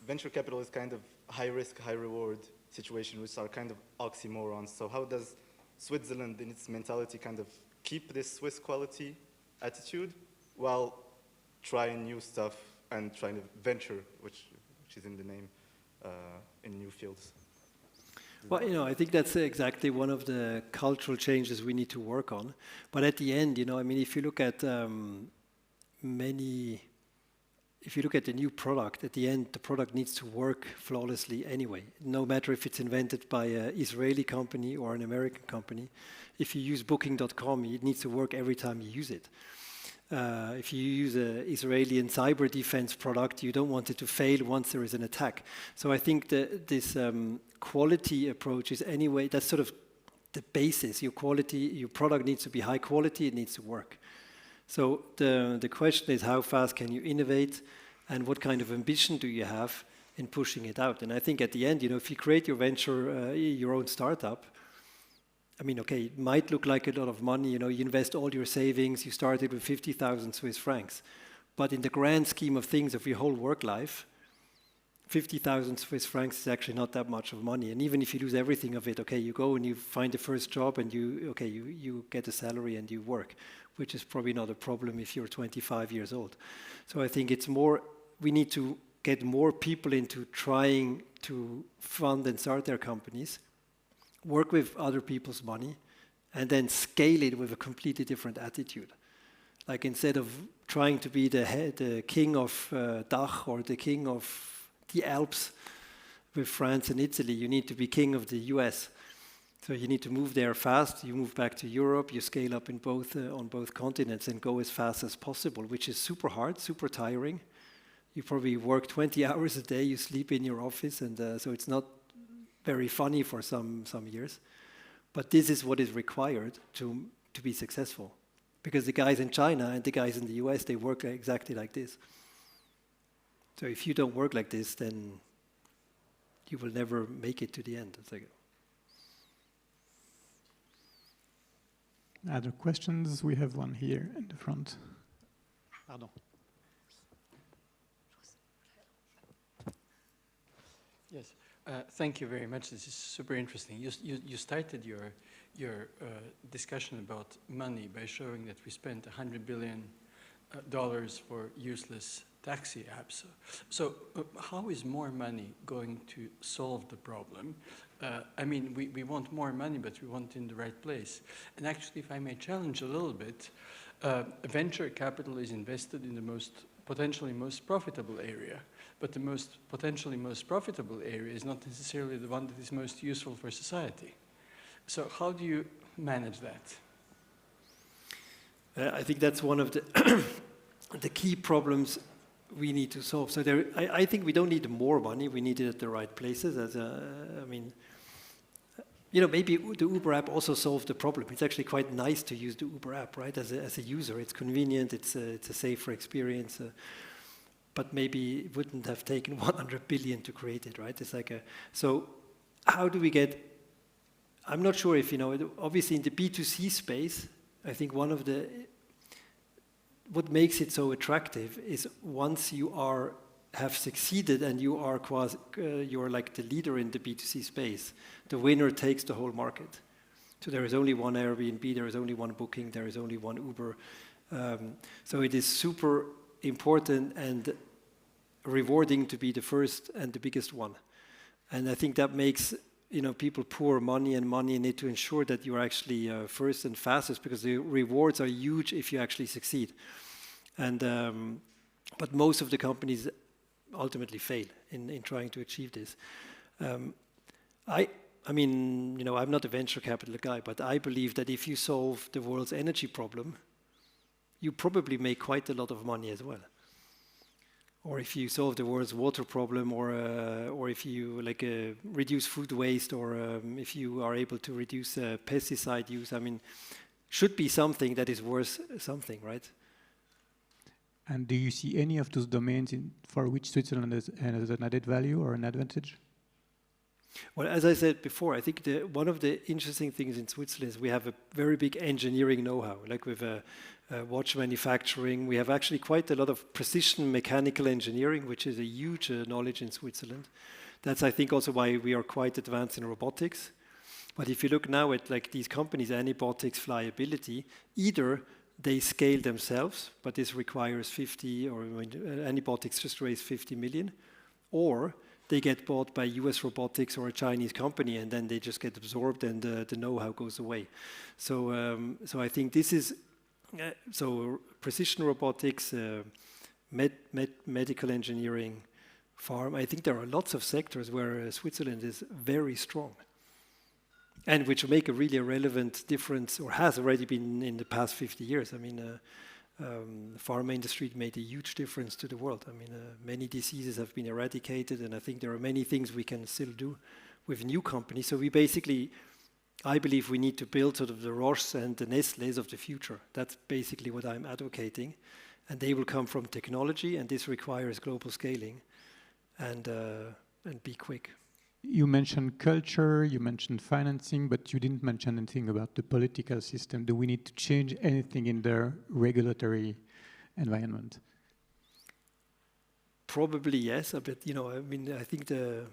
venture capital is kind of high risk, high reward situation, which are kind of oxymorons. So how does Switzerland in its mentality kind of keep this Swiss quality attitude while trying new stuff and trying to venture, which is in the name, in new fields? Well, you know, I think that's exactly one of the cultural changes we need to work on. But at the end, you know, I mean, if you look at if you look at the new product, at the end, the product needs to work flawlessly anyway, no matter if it's invented by an Israeli company or an American company. If you use Booking.com, it needs to work every time you use it. If you use an Israeli and cyber defense product, you don't want it to fail once there is an attack. So I think that this quality approach is anyway, that's sort of the basis. Your product needs to be high quality, it needs to work. So the question is, how fast can you innovate, and what kind of ambition do you have in pushing it out? And I think at the end, you know, if you create your venture, your own startup, I mean, okay, it might look like a lot of money, you know, you invest all your savings, you started with 50,000 Swiss francs. But in the grand scheme of things of your whole work life, 50,000 Swiss francs is actually not that much of money. And even if you lose everything of it, okay, you go and you find the first job and you get a salary and you work, which is probably not a problem if you're 25 years old. So I think it's more, we need to get more people into trying to fund and start their companies, work with other people's money, and then scale it with a completely different attitude. Like instead of trying to be the king of Dach or the king of the Alps with France and Italy, you need to be king of the US. So you need to move there fast, you move back to Europe, you scale up in both on both continents and go as fast as possible, which is super hard, super tiring. You probably work 20 hours a day, you sleep in your office, and so it's not very funny for some years. But this is what is required to be successful. Because the guys in China and the guys in the US, they work exactly like this. So if you don't work like this, then you will never make it to the end. It's like, other questions? We have one here in the front. Pardon. Yes, thank you very much. This is super interesting. You started your discussion about money by showing that we spent $100 billion for useless taxi apps. So how is more money going to solve the problem? I mean, we want more money, but we want it in the right place. And actually, if I may challenge a little bit, venture capital is invested in the potentially most profitable area, but the potentially most profitable area is not necessarily the one that is most useful for society. So how do you manage that? I think that's one of the the key problems we need to solve. So I think we don't need more money. We need it at the right places. I mean, you know, maybe the Uber app also solved the problem. It's actually quite nice to use the Uber app, right? As a user, it's convenient. It's a safer experience. But maybe it wouldn't have taken 100 billion to create it, right? It's like so how do we get? I'm not sure if, you know, obviously in the B2C space, I think one of what makes it so attractive is once you have succeeded and you're like the leader in the B2C space, the winner takes the whole market. So there is only one Airbnb, there is only one Booking, there is only one Uber. So it is super important and rewarding to be the first and the biggest one. And I think that makes, you know, people pour money in it to ensure that you're actually first and fastest, because the rewards are huge if you actually succeed. And but most of the companies ultimately fail in trying to achieve this. I mean, you know, I'm not a venture capital guy, but I believe that if you solve the world's energy problem, you probably make quite a lot of money as well. Or if you solve the world's water problem, or if you reduce food waste, or if you are able to reduce pesticide use, I mean, should be something that is worth something, right? And do you see any of those domains for which Switzerland has an added value or an advantage? Well, as I said before, I think one of the interesting things in Switzerland is we have a very big engineering know-how. Like with watch manufacturing, we have actually quite a lot of precision mechanical engineering, which is a huge knowledge in Switzerland. That's, I think, also why we are quite advanced in robotics. But if you look now at like these companies, Anybotics, Flyability, either they scale themselves, but this requires 50, or Anybotics just raised 50 million, or they get bought by US robotics or a Chinese company, and then they just get absorbed, and the know-how goes away. So, so I think this is so precision robotics, medical engineering, farm. I think there are lots of sectors where Switzerland is very strong, and which make a really relevant difference, or has already been in the past 50 years. I mean. The pharma industry made a huge difference to the world. I mean, many diseases have been eradicated, and I think there are many things we can still do with new companies. So we basically, I believe we need to build sort of the Roches and the Nestlés of the future. That's basically what I'm advocating. And they will come from technology, and this requires global scaling and be quick. You mentioned culture, you mentioned financing, but you didn't mention anything about the political system. Do we need to change anything in the regulatory environment? Probably yes, but you know, I mean, I think the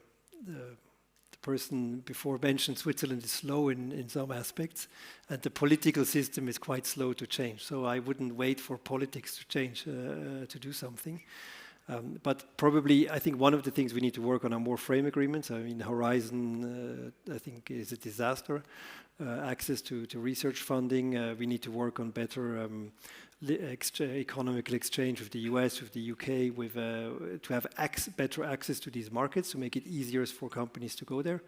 person before mentioned Switzerland is slow in some aspects, and the political system is quite slow to change. So I wouldn't wait for politics to change to do something. But probably, I think one of the things we need to work on are more frame agreements. I mean, Horizon, I think, is a disaster. Access to research funding. We need to work on better economical exchange with the US, with the UK, with to have better access to these markets, to make it easier for companies to go there.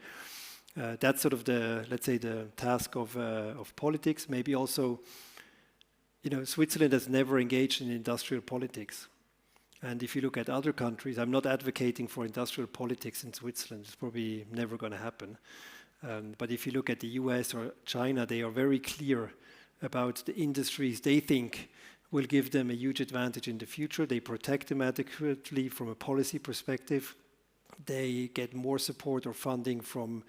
That's sort of the, let's say, the task of politics. Maybe also, you know, Switzerland has never engaged in industrial politics. And if you look at other countries, I'm not advocating for industrial politics in Switzerland. It's probably never going to happen. But if you look at the US or China, they are very clear about the industries they think will give them a huge advantage in the future. They protect them adequately from a policy perspective. They get more support or funding from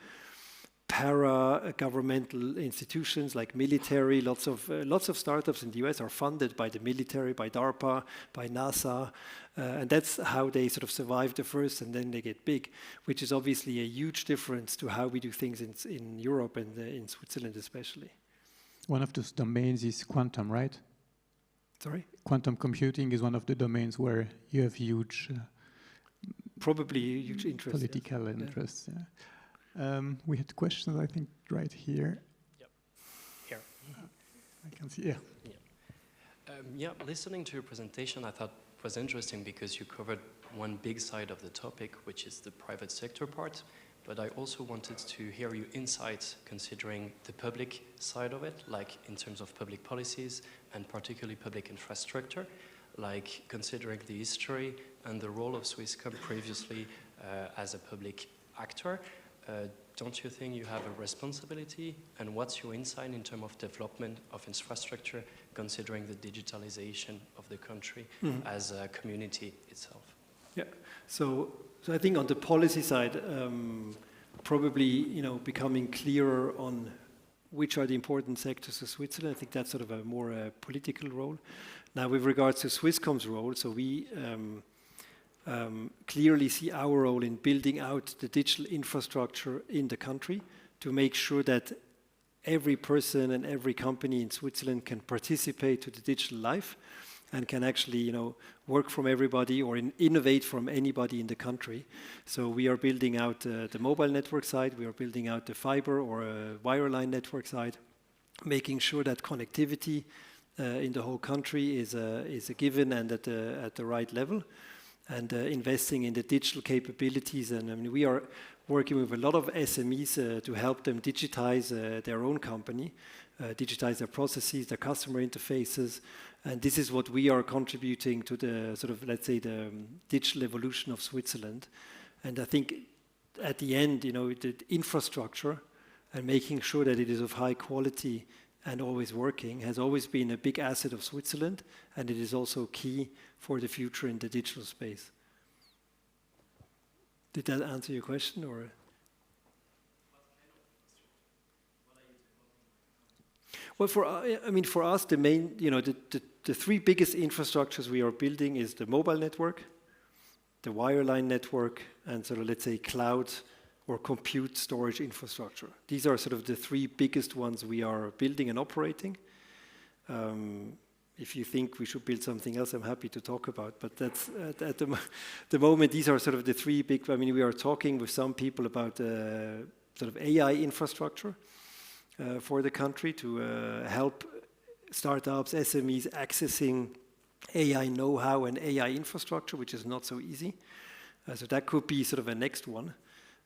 para-governmental institutions like military. Lots of startups in the US are funded by the military, by DARPA, by NASA, and that's how they sort of survive the first, and then they get big, which is obviously a huge difference to how we do things in Europe and in Switzerland especially. One of those domains is quantum, right? Sorry? Quantum computing is one of the domains where you have huge... probably huge interest. Political interests, yeah. We had questions, I think, right here. Yep. Here. I can see, yeah. Yeah, listening to your presentation, I thought was interesting because you covered one big side of the topic, which is the private sector part. But I also wanted to hear your insights considering the public side of it, like in terms of public policies and particularly public infrastructure, like considering the history and the role of Swisscom previously as a public actor. Don't you think you have a responsibility? And what's your insight in terms of development of infrastructure, considering the digitalization of the country as a community itself? Yeah. So I think on the policy side, probably becoming clearer on which are the important sectors of Switzerland. I think that's sort of a more political role. Now, with regards to Swisscom's role, so we clearly see our role in building out the digital infrastructure in the country to make sure that every person and every company in Switzerland can participate to the digital life and can actually, work from everybody or innovate from anybody in the country. So we are building out the mobile network side, we are building out the fiber or wireline network side, making sure that connectivity in the whole country is a given and at the right level. And investing in the digital capabilities, and I mean we working with a lot of SMEs to help them digitize their own company, digitize their processes, their customer interfaces. And this is what we are contributing to the sort of, let's say, the digital evolution of Switzerland. And I think at the end, you know, the infrastructure and making sure that it is of high quality and always working has always been a big asset of Switzerland, and it is also key for the future in the digital space. Did that answer your question, or? Well, for us, the main, you know, the three biggest infrastructures we are building is the mobile network, the wireline network, and sort of, let's say, cloud or compute storage infrastructure. These are sort of the three biggest ones we are building and operating. If you think we should build something else, I'm happy to talk about, but that's at the moment, these are sort of the three big, I mean, we are talking with some people about sort of AI infrastructure for the country to help startups, SMEs accessing AI know-how and AI infrastructure, which is not so easy. So that could be sort of a next one.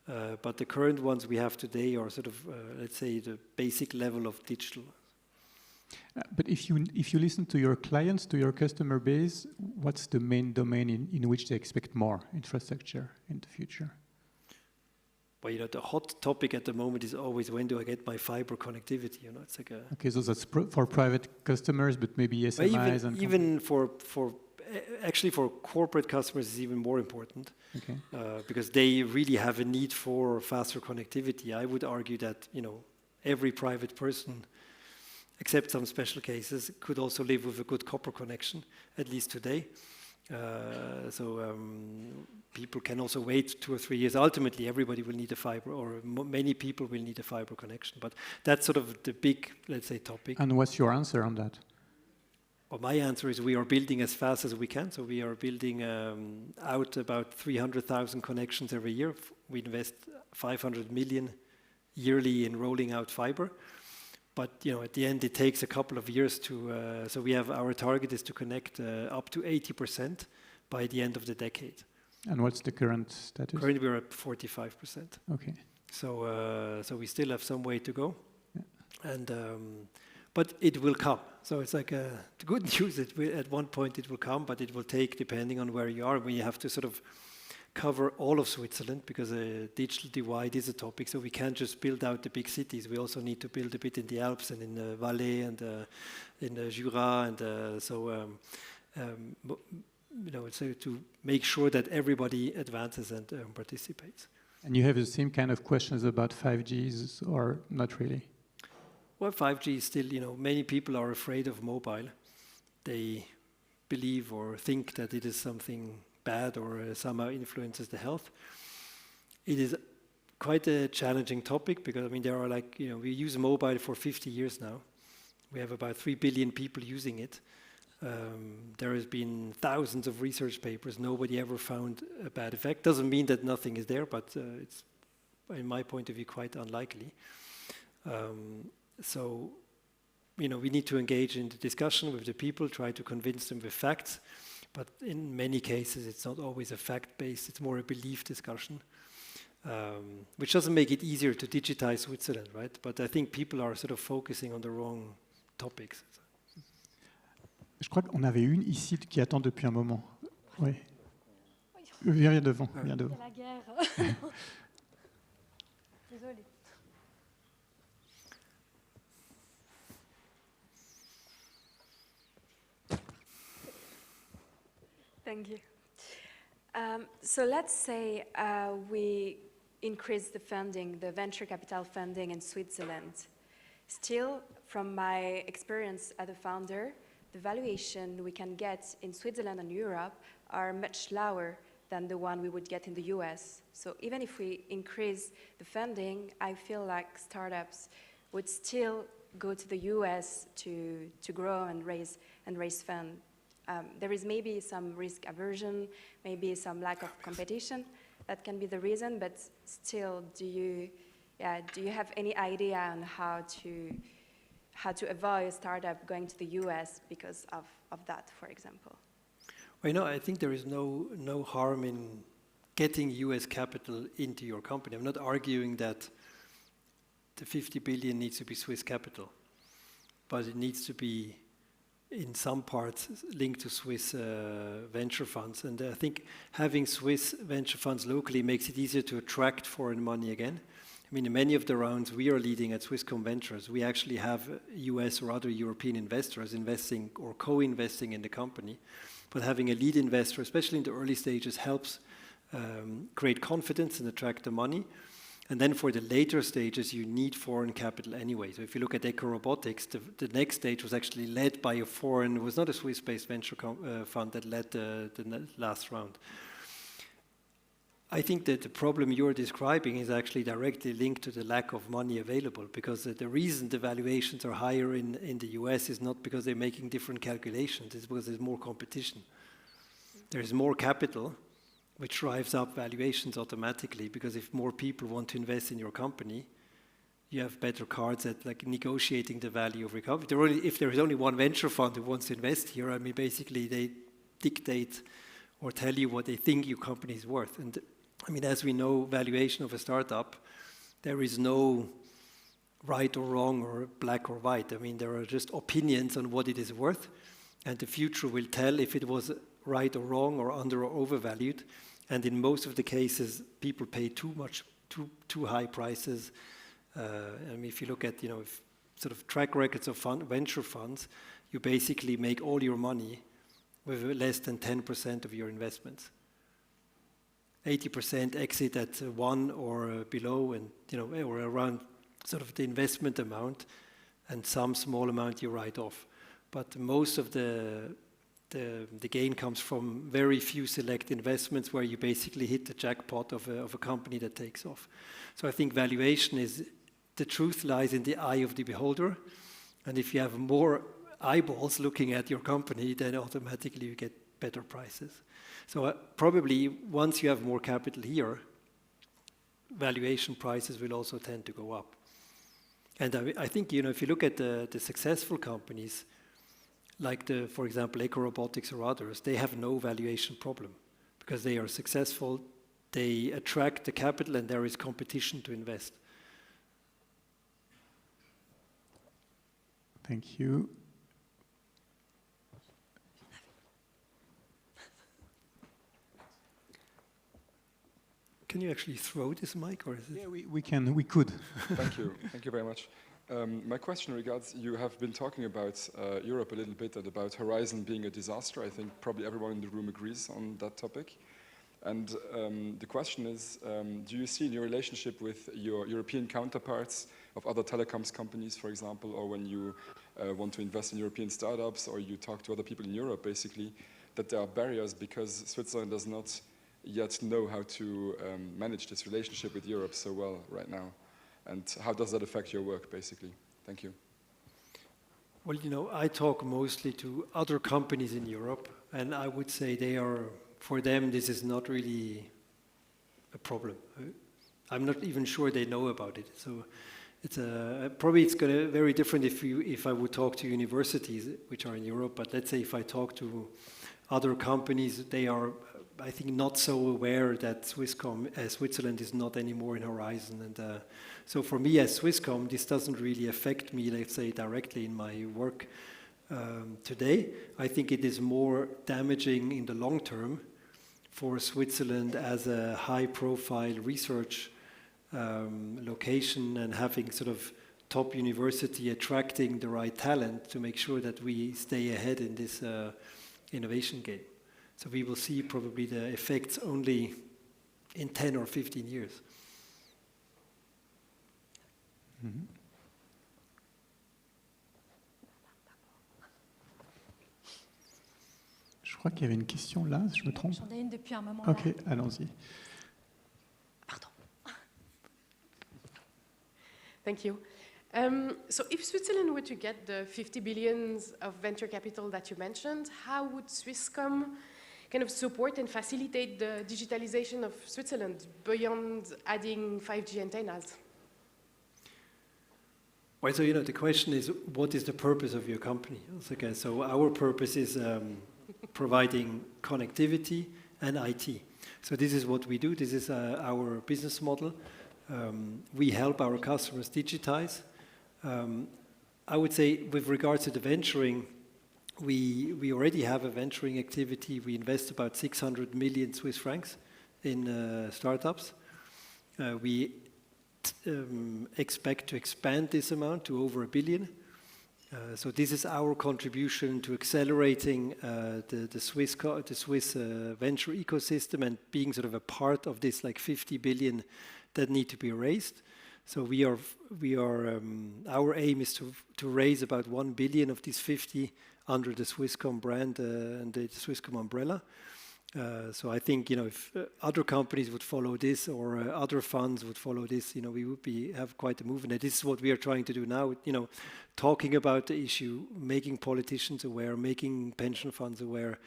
But the current ones we have today are sort of, let's say, the basic level of digital. But if you listen to your clients, to your customer base, what's the main domain in which they expect more infrastructure in the future? Well, you know, the hot topic at the moment is always, when do I get my fiber connectivity? You know, it's like a... Okay, so that's for private customers, but maybe SMIs and... Even actually for corporate customers is even more important. Okay. Because they really have a need for faster connectivity. I would argue that, you know, every private person, except some special cases, could also live with a good copper connection, at least today. People can also wait 2 or 3 years. Ultimately, everybody will need a fiber, or many people will need a fiber connection. But that's sort of the big, let's say, topic. And what's your answer on that? Well, my answer is we are building as fast as we can. So we are building out about 300,000 connections every year. We invest 500 million yearly in rolling out fiber. But, you know, at the end, it takes a couple of years to, so we have, our target is to connect up to 80% by the end of the decade. And what's the current status? Currently, we're at 45%. Okay. So we still have some way to go. Yeah. And, but it will come. So it's like the good news, at one point it will come, but it will take, depending on where you are, when you have to sort of cover all of Switzerland, because a digital divide is a topic. So we can't just build out the big cities. We also need to build a bit in the Alps and in the Valais and in the Jura, and you know, so to make sure that everybody advances and participates. And you have the same kind of questions about 5Gs, or not really? Well, 5G is still, you know, many people are afraid of mobile. They believe or think that it is something bad or somehow influences the health. It is quite a challenging topic, because, I mean, there are, like, you know, we use mobile for 50 years now. We have about 3 billion people using it. There has been thousands of research papers. Nobody ever found a bad effect. Doesn't mean that nothing is there, but it's, in my point of view, quite unlikely. So, you know, we need to engage in the discussion with the people, try to convince them with facts. But in many cases, it's not always a fact-based, it's more a belief discussion, which doesn't make it easier to digitize Switzerland, right? But I think people are sort of focusing on the wrong topics. Je crois qu'on avait une ici qui attend depuis un moment. Oui. Viens devant. Viens devant. La guerre. Désolée. Thank you. So let's say we increase the funding, the venture capital funding in Switzerland. Still, from my experience as a founder, the valuation we can get in Switzerland and Europe are much lower than the one we would get in the US. So even if we increase the funding, I feel like startups would still go to the US to grow and raise funds. There is maybe some risk aversion, maybe some lack of competition. That can be the reason, but still, do you have any idea on how to avoid a startup going to the US because of that, for example? Well, you know, I think there is no harm in getting US capital into your company. I'm not arguing that the 50 billion needs to be Swiss capital, but it needs to be in some parts linked to Swiss venture funds. And I think having Swiss venture funds locally makes it easier to attract foreign money again. I mean, in many of the rounds we are leading at Swisscom Ventures, we actually have US or other European investors investing or co-investing in the company. But having a lead investor, especially in the early stages, helps create confidence and attract the money. And then for the later stages, you need foreign capital anyway. So if you look at Echo Robotics, the next stage was actually led by a foreign, it was not a Swiss-based venture fund that led the last round. I think that the problem you're describing is actually directly linked to the lack of money available, because the reason the valuations are higher in the US is not because they're making different calculations, it's because there's more competition. There's more capital, which drives up valuations automatically, because if more people want to invest in your company, you have better cards at like negotiating the value of recovery. If there is only one venture fund who wants to invest here, I mean, basically they dictate or tell you what they think your company is worth. And I mean, as we know, valuation of a startup, there is no right or wrong or black or white. I mean, there are just opinions on what it is worth, and the future will tell if it was right or wrong or under or overvalued. And in most of the cases, people pay too high prices. I mean, if you look at, sort of track records of venture funds, you basically make all your money with less than 10% of your investments. 80% exit at 1 or below, and or around sort of the investment amount, and some small amount you write off. But most of the gain comes from very few select investments where you basically hit the jackpot of a company that takes off. So I think valuation is, the truth lies in the eye of the beholder. And if you have more eyeballs looking at your company, then automatically you get better prices. So probably once you have more capital here, valuation prices will also tend to go up. And I think, if you look at the successful companies, like for example, Echo Robotics or others, they have no valuation problem because they are successful, they attract the capital, and there is competition to invest. Thank you. Can you actually throw this mic, or is it? Yeah, we could. Thank you very much. My question regards, you have been talking about Europe a little bit and about Horizon being a disaster. I think probably everyone in the room agrees on that topic. And the question is, do you see in your relationship with your European counterparts of other telecoms companies, for example, or when you want to invest in European startups, or you talk to other people in Europe, basically, that there are barriers because Switzerland does not yet know how to manage this relationship with Europe so well right now? And how does that affect your work, basically? Thank you. Well, I talk mostly to other companies in Europe, and I would say for them, this is not really a problem. I'm not even sure they know about it. So it's probably it's going to be very different if I would talk to universities which are in Europe. But let's say if I talk to other companies, they are, I think, not so aware that Switzerland is not anymore in Horizon. And so for me as Swisscom, this doesn't really affect me, let's say, directly in my work today. I think it is more damaging in the long term for Switzerland as a high-profile research location, and having sort of top university attracting the right talent to make sure that we stay ahead in this innovation game. So we will see probably the effects only in 10 or 15 years. Mm-hmm. Je crois qu'il y avait une question là, si je me trompe. J'en ai une depuis un moment. Ok, allons-y. Pardon. Thank you. So if Switzerland were to get the 50 billions of venture capital that you mentioned, how would Swisscom kind of support and facilitate the digitalization of Switzerland beyond adding 5G antennas? Well, so the question is, what is the purpose of your company? Okay, so our purpose is providing connectivity and IT. So this is what we do. This is our business model. We help our customers digitize. I would say with regards to the venturing, we already have a venturing activity. We invest about 600 million Swiss francs in startups. We expect to expand this amount to over 1 billion. So this is our contribution to accelerating the Swiss venture ecosystem and being sort of a part of this like 50 billion that need to be raised. So our aim is to raise about 1 billion of these 50 under the Swisscom brand and the Swisscom umbrella. So I think, if other companies would follow this or other funds would follow this, we would have quite a movement. This is what we are trying to do now, talking about the issue, making politicians aware, making pension funds aware.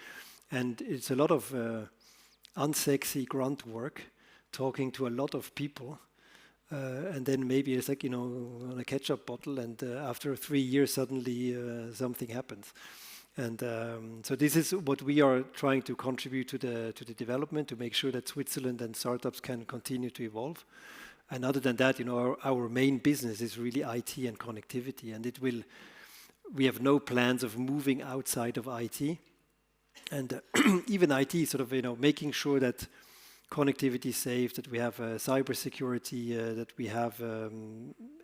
And it's a lot of unsexy grunt work, talking to a lot of people. And then maybe it's like, on a ketchup bottle, and after 3 years, suddenly something happens. And so this is what we are trying to contribute to the development, to make sure that Switzerland and startups can continue to evolve. And other than that, our main business is really IT and connectivity, and we have no plans of moving outside of IT. And even IT, sort of, making sure that connectivity is safe, that we have cybersecurity, that we have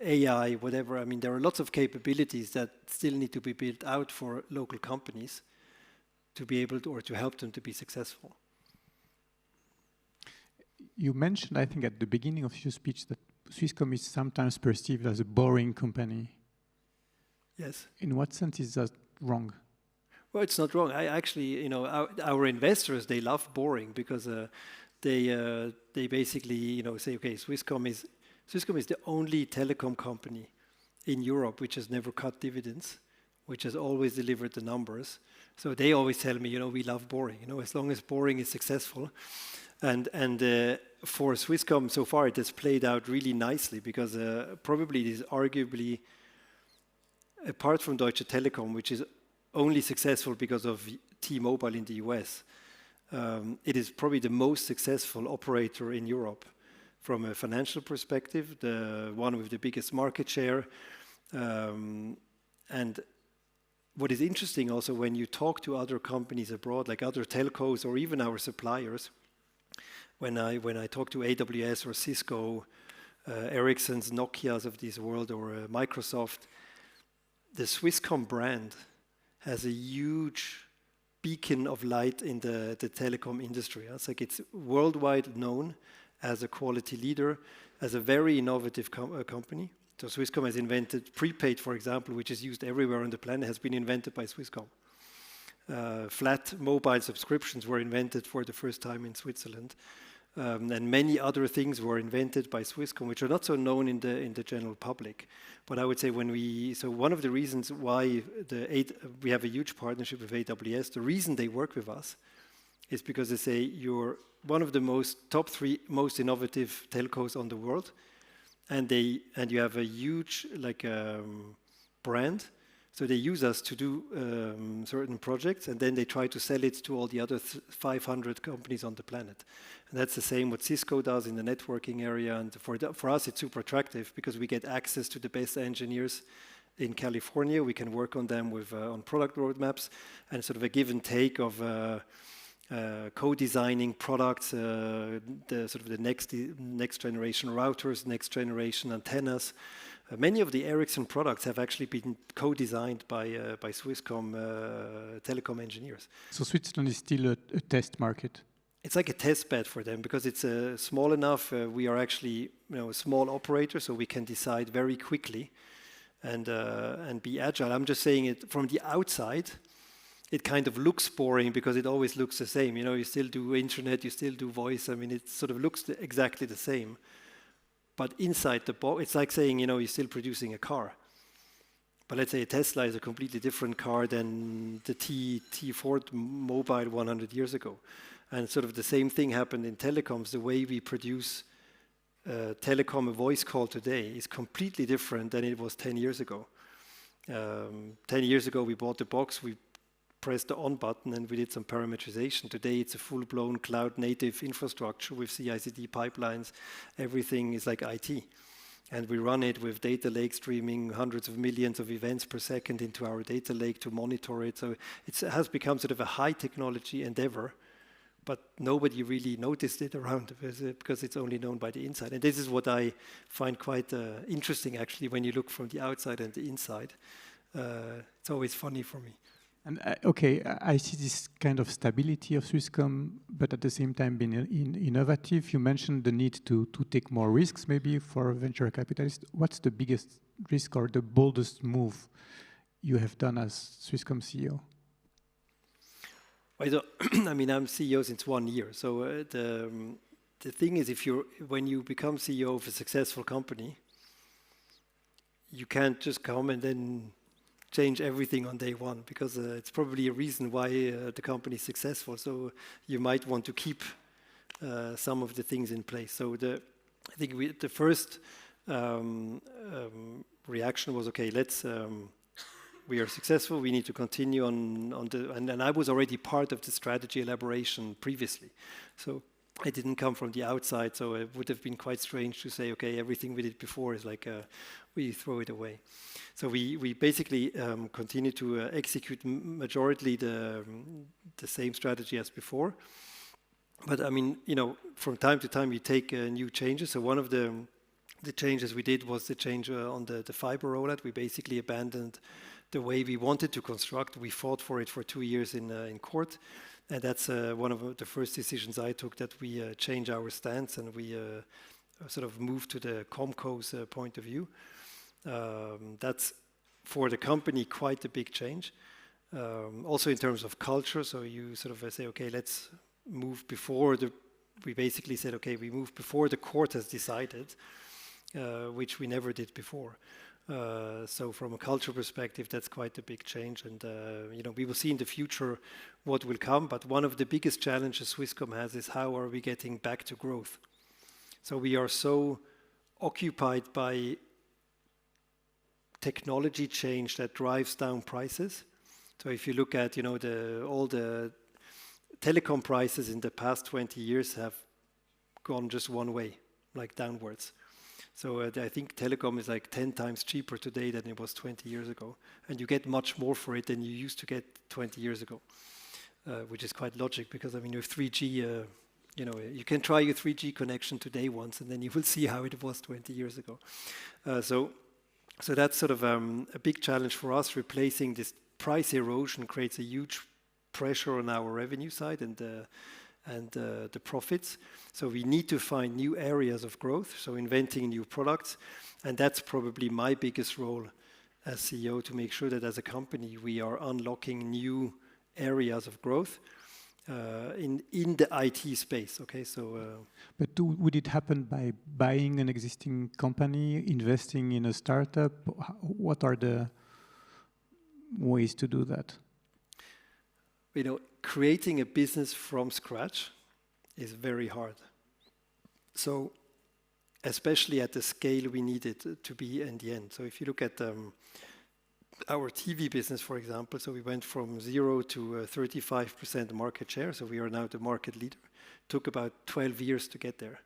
AI, whatever. I mean, there are lots of capabilities that still need to be built out for local companies to be able to, or to help them to be successful. You mentioned, I think, at the beginning of your speech that Swisscom is sometimes perceived as a boring company. Yes. In what sense is that wrong? Well, it's not wrong. I actually, our investors, they love boring because they basically, say, okay, Swisscom is the only telecom company in Europe which has never cut dividends, which has always delivered the numbers. So they always tell me, we love boring. As long as boring is successful. And for Swisscom, so far, it has played out really nicely because probably it is arguably, apart from Deutsche Telekom, which is only successful because of T-Mobile in the US, it is probably the most successful operator in Europe from a financial perspective, the one with the biggest market share. And what is interesting also when you talk to other companies abroad, like other telcos or even our suppliers, when I talk to AWS or Cisco, Ericsson's, Nokia's of this world, or Microsoft, the Swisscom brand has a huge beacon of light in the telecom industry. It's like it's worldwide known as a quality leader, as a very innovative company. So Swisscom has invented prepaid, for example, which is used everywhere on the planet, has been invented by Swisscom. Flat mobile subscriptions were invented for the first time in Switzerland. And many other things were invented by Swisscom, which are not so known in the general public. But I would say so one of the reasons why we have a huge partnership with AWS, the reason they work with us is because they say you're one of the top 3 most innovative telcos on the world, and you have a huge brand. So they use us to do certain projects, and then they try to sell it to all the other 500 companies on the planet. And that's the same what Cisco does in the networking area. And for us, it's super attractive because we get access to the best engineers in California. We can work on them on product roadmaps and sort of a give and take of co-designing products, the next generation routers, next generation antennas. Many of the Ericsson products have actually been co-designed by Swisscom telecom engineers. So Switzerland is still a test market? It's like a test bed for them because it's small enough. We are actually a small operator, so we can decide very quickly and be agile. I'm just saying it from the outside. It kind of looks boring because it always looks the same. You still do internet, you still do voice. I mean, it sort of looks exactly the same. But inside the box, it's like saying, you're still producing a car. But let's say a Tesla is a completely different car than the T4 Mobile 100 years ago. And sort of the same thing happened in telecoms. The way we produce telecom, a voice call today, is completely different than it was 10 years ago. 10 years ago, we bought the box, we press the on button and we did some parameterization. Today it's a full-blown cloud-native infrastructure with CI/CD pipelines. Everything is like IT. And we run it with data lake streaming hundreds of millions of events per second into our data lake to monitor it. So it has become sort of a high technology endeavor, but nobody really noticed it around because it's only known by the inside. And this is what I find quite interesting, actually, when you look from the outside and the inside. It's always funny for me. And okay, I see this kind of stability of Swisscom, but at the same time being innovative. You mentioned the need to take more risks, maybe for venture capitalists. What's the biggest risk or the boldest move you have done as Swisscom CEO? I mean, I'm CEO since 1 year. So the thing is, when you become CEO of a successful company, you can't just come and then change everything on day one, because it's probably a reason why the company is successful. So you might want to keep some of the things in place. So I think the first reaction was, okay, we are successful, we need to continue and I was already part of the strategy elaboration previously. So I didn't come from the outside, so it would have been quite strange to say, okay, everything we did before is like, we throw it away. So we basically continue to execute majority the same strategy as before. But I mean, from time to time you take new changes. So one of the changes we did was the change on the fiber rollout. We basically abandoned the way we wanted to construct. We fought for it for 2 years in court. And that's one of the first decisions I took, that we change our stance and we sort of move to the Comco's point of view. That's for the company quite a big change. Also in terms of culture, so you sort of say, okay, let's move before we basically said, okay, we move before the court has decided, which we never did before. So from a culture perspective, that's quite a big change. And we will see in the future what will come. But one of the biggest challenges Swisscom has is how are we getting back to growth? So we are so occupied by technology change that drives down prices. So if you look at all the telecom prices in the past 20 years have gone just one way, like downwards. So I think telecom is like 10 times cheaper today than it was 20 years ago. And you get much more for it than you used to get 20 years ago, which is quite logic, because I mean, with 3G, you can try your 3G connection today once, and then you will see how it was 20 years ago. So that's sort of a big challenge for us. Replacing this price erosion creates a huge pressure on our revenue side and the profits. So we need to find new areas of growth, so inventing new products. And that's probably my biggest role as CEO, to make sure that as a company we are unlocking new areas of growth in the IT space. Okay, so. But would it happen by buying an existing company, investing in a startup? What are the ways to do that? Creating a business from scratch is very hard. So, especially at the scale we need it to be in the end. So if you look at our TV business, for example, so we went from 0 to 35% market share. So we are now the market leader. It took about 12 years to get there.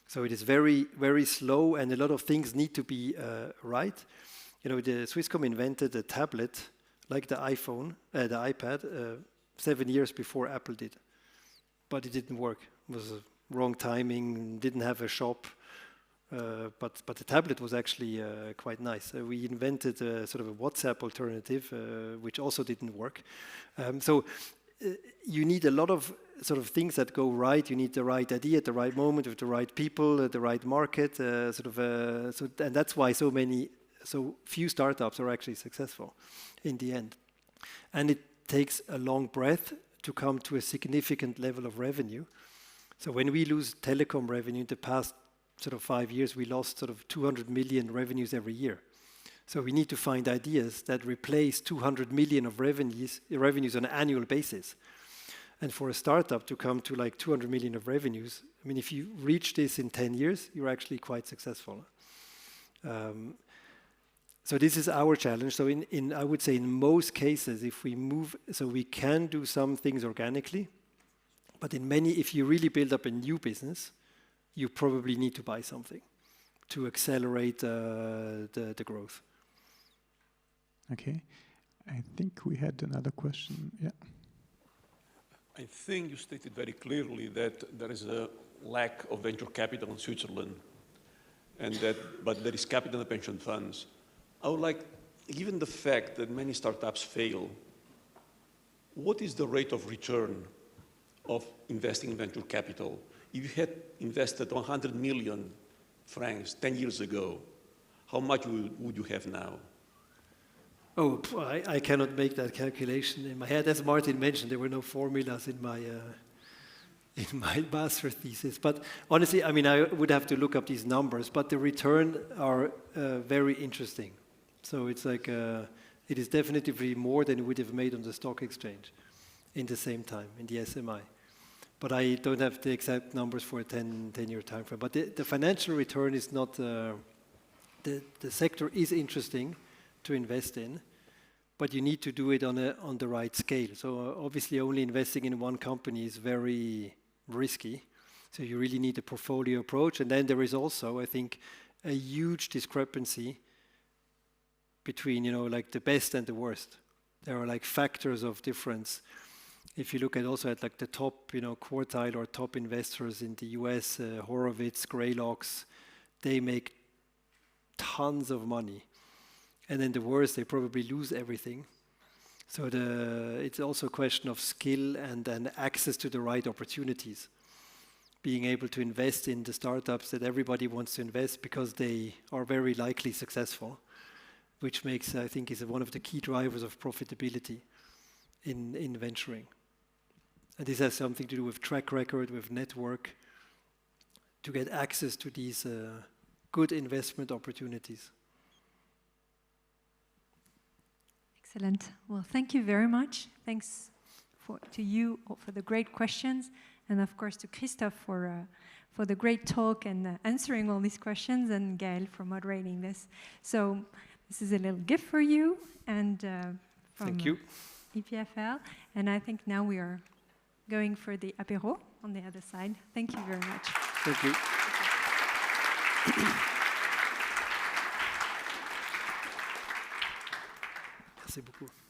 So it is very, very slow, and a lot of things need to be right. The Swisscom invented a tablet like the iPhone, the iPad, 7 years before Apple did. But it didn't work. It was wrong timing, didn't have a shop. But the tablet was actually quite nice. We invented sort of a WhatsApp alternative, which also didn't work. So you need a lot of sort of things that go right. You need the right idea at the right moment with the right people, the right market. And that's why so few startups are actually successful in the end. And it takes a long breath to come to a significant level of revenue. So when we lose telecom revenue in the past sort of 5 years, we lost sort of 200 million revenues every year. So we need to find ideas that replace 200 million of revenues on an annual basis. And for a startup to come to like 200 million of revenues, I mean, if you reach this in 10 years, you're actually quite successful. So this is our challenge. So I would say in most cases, if we move, so we can do some things organically, but in many, if you really build up a new business, you probably need to buy something to accelerate the growth. Okay. I think we had another question. Yeah. I think you stated very clearly that there is a lack of venture capital in Switzerland, but there is capital in the pension funds. I would like, given the fact that many startups fail, what is the rate of return of investing in venture capital? If you had invested 100 million francs 10 years ago, how much would you have now? Oh, I cannot make that calculation in my head. As Martin mentioned, there were no formulas in my master thesis. But honestly, I mean, I would have to look up these numbers, but the return are very interesting. So it's like, it is definitely more than you would have made on the stock exchange in the same time, in the SMI. But I don't have the exact numbers for a 10-year time frame. But the financial return is not, the sector is interesting to invest in, but you need to do it on the right scale. So obviously only investing in one company is very risky. So you really need a portfolio approach. And then there is also, I think, a huge discrepancy between, like the best and the worst. There are like factors of difference. If you look at also at like the top, quartile or top investors in the US, Horowitz, Greylocks, they make tons of money. And then the worst, they probably lose everything. So it's also a question of skill and then access to the right opportunities. Being able to invest in the startups that everybody wants to invest because they are very likely successful, which makes, I think, is one of the key drivers of profitability in venturing. And this has something to do with track record, with network, to get access to these good investment opportunities. Excellent. Well, thank you very much. Thanks to you for the great questions, and of course to Christoph for the great talk and answering all these questions, and Gaël for moderating this. So this is a little gift for you, and from thank you. EPFL. And I think now we are going for the apéro on the other side. Thank you very much. Thank you. Merci beaucoup.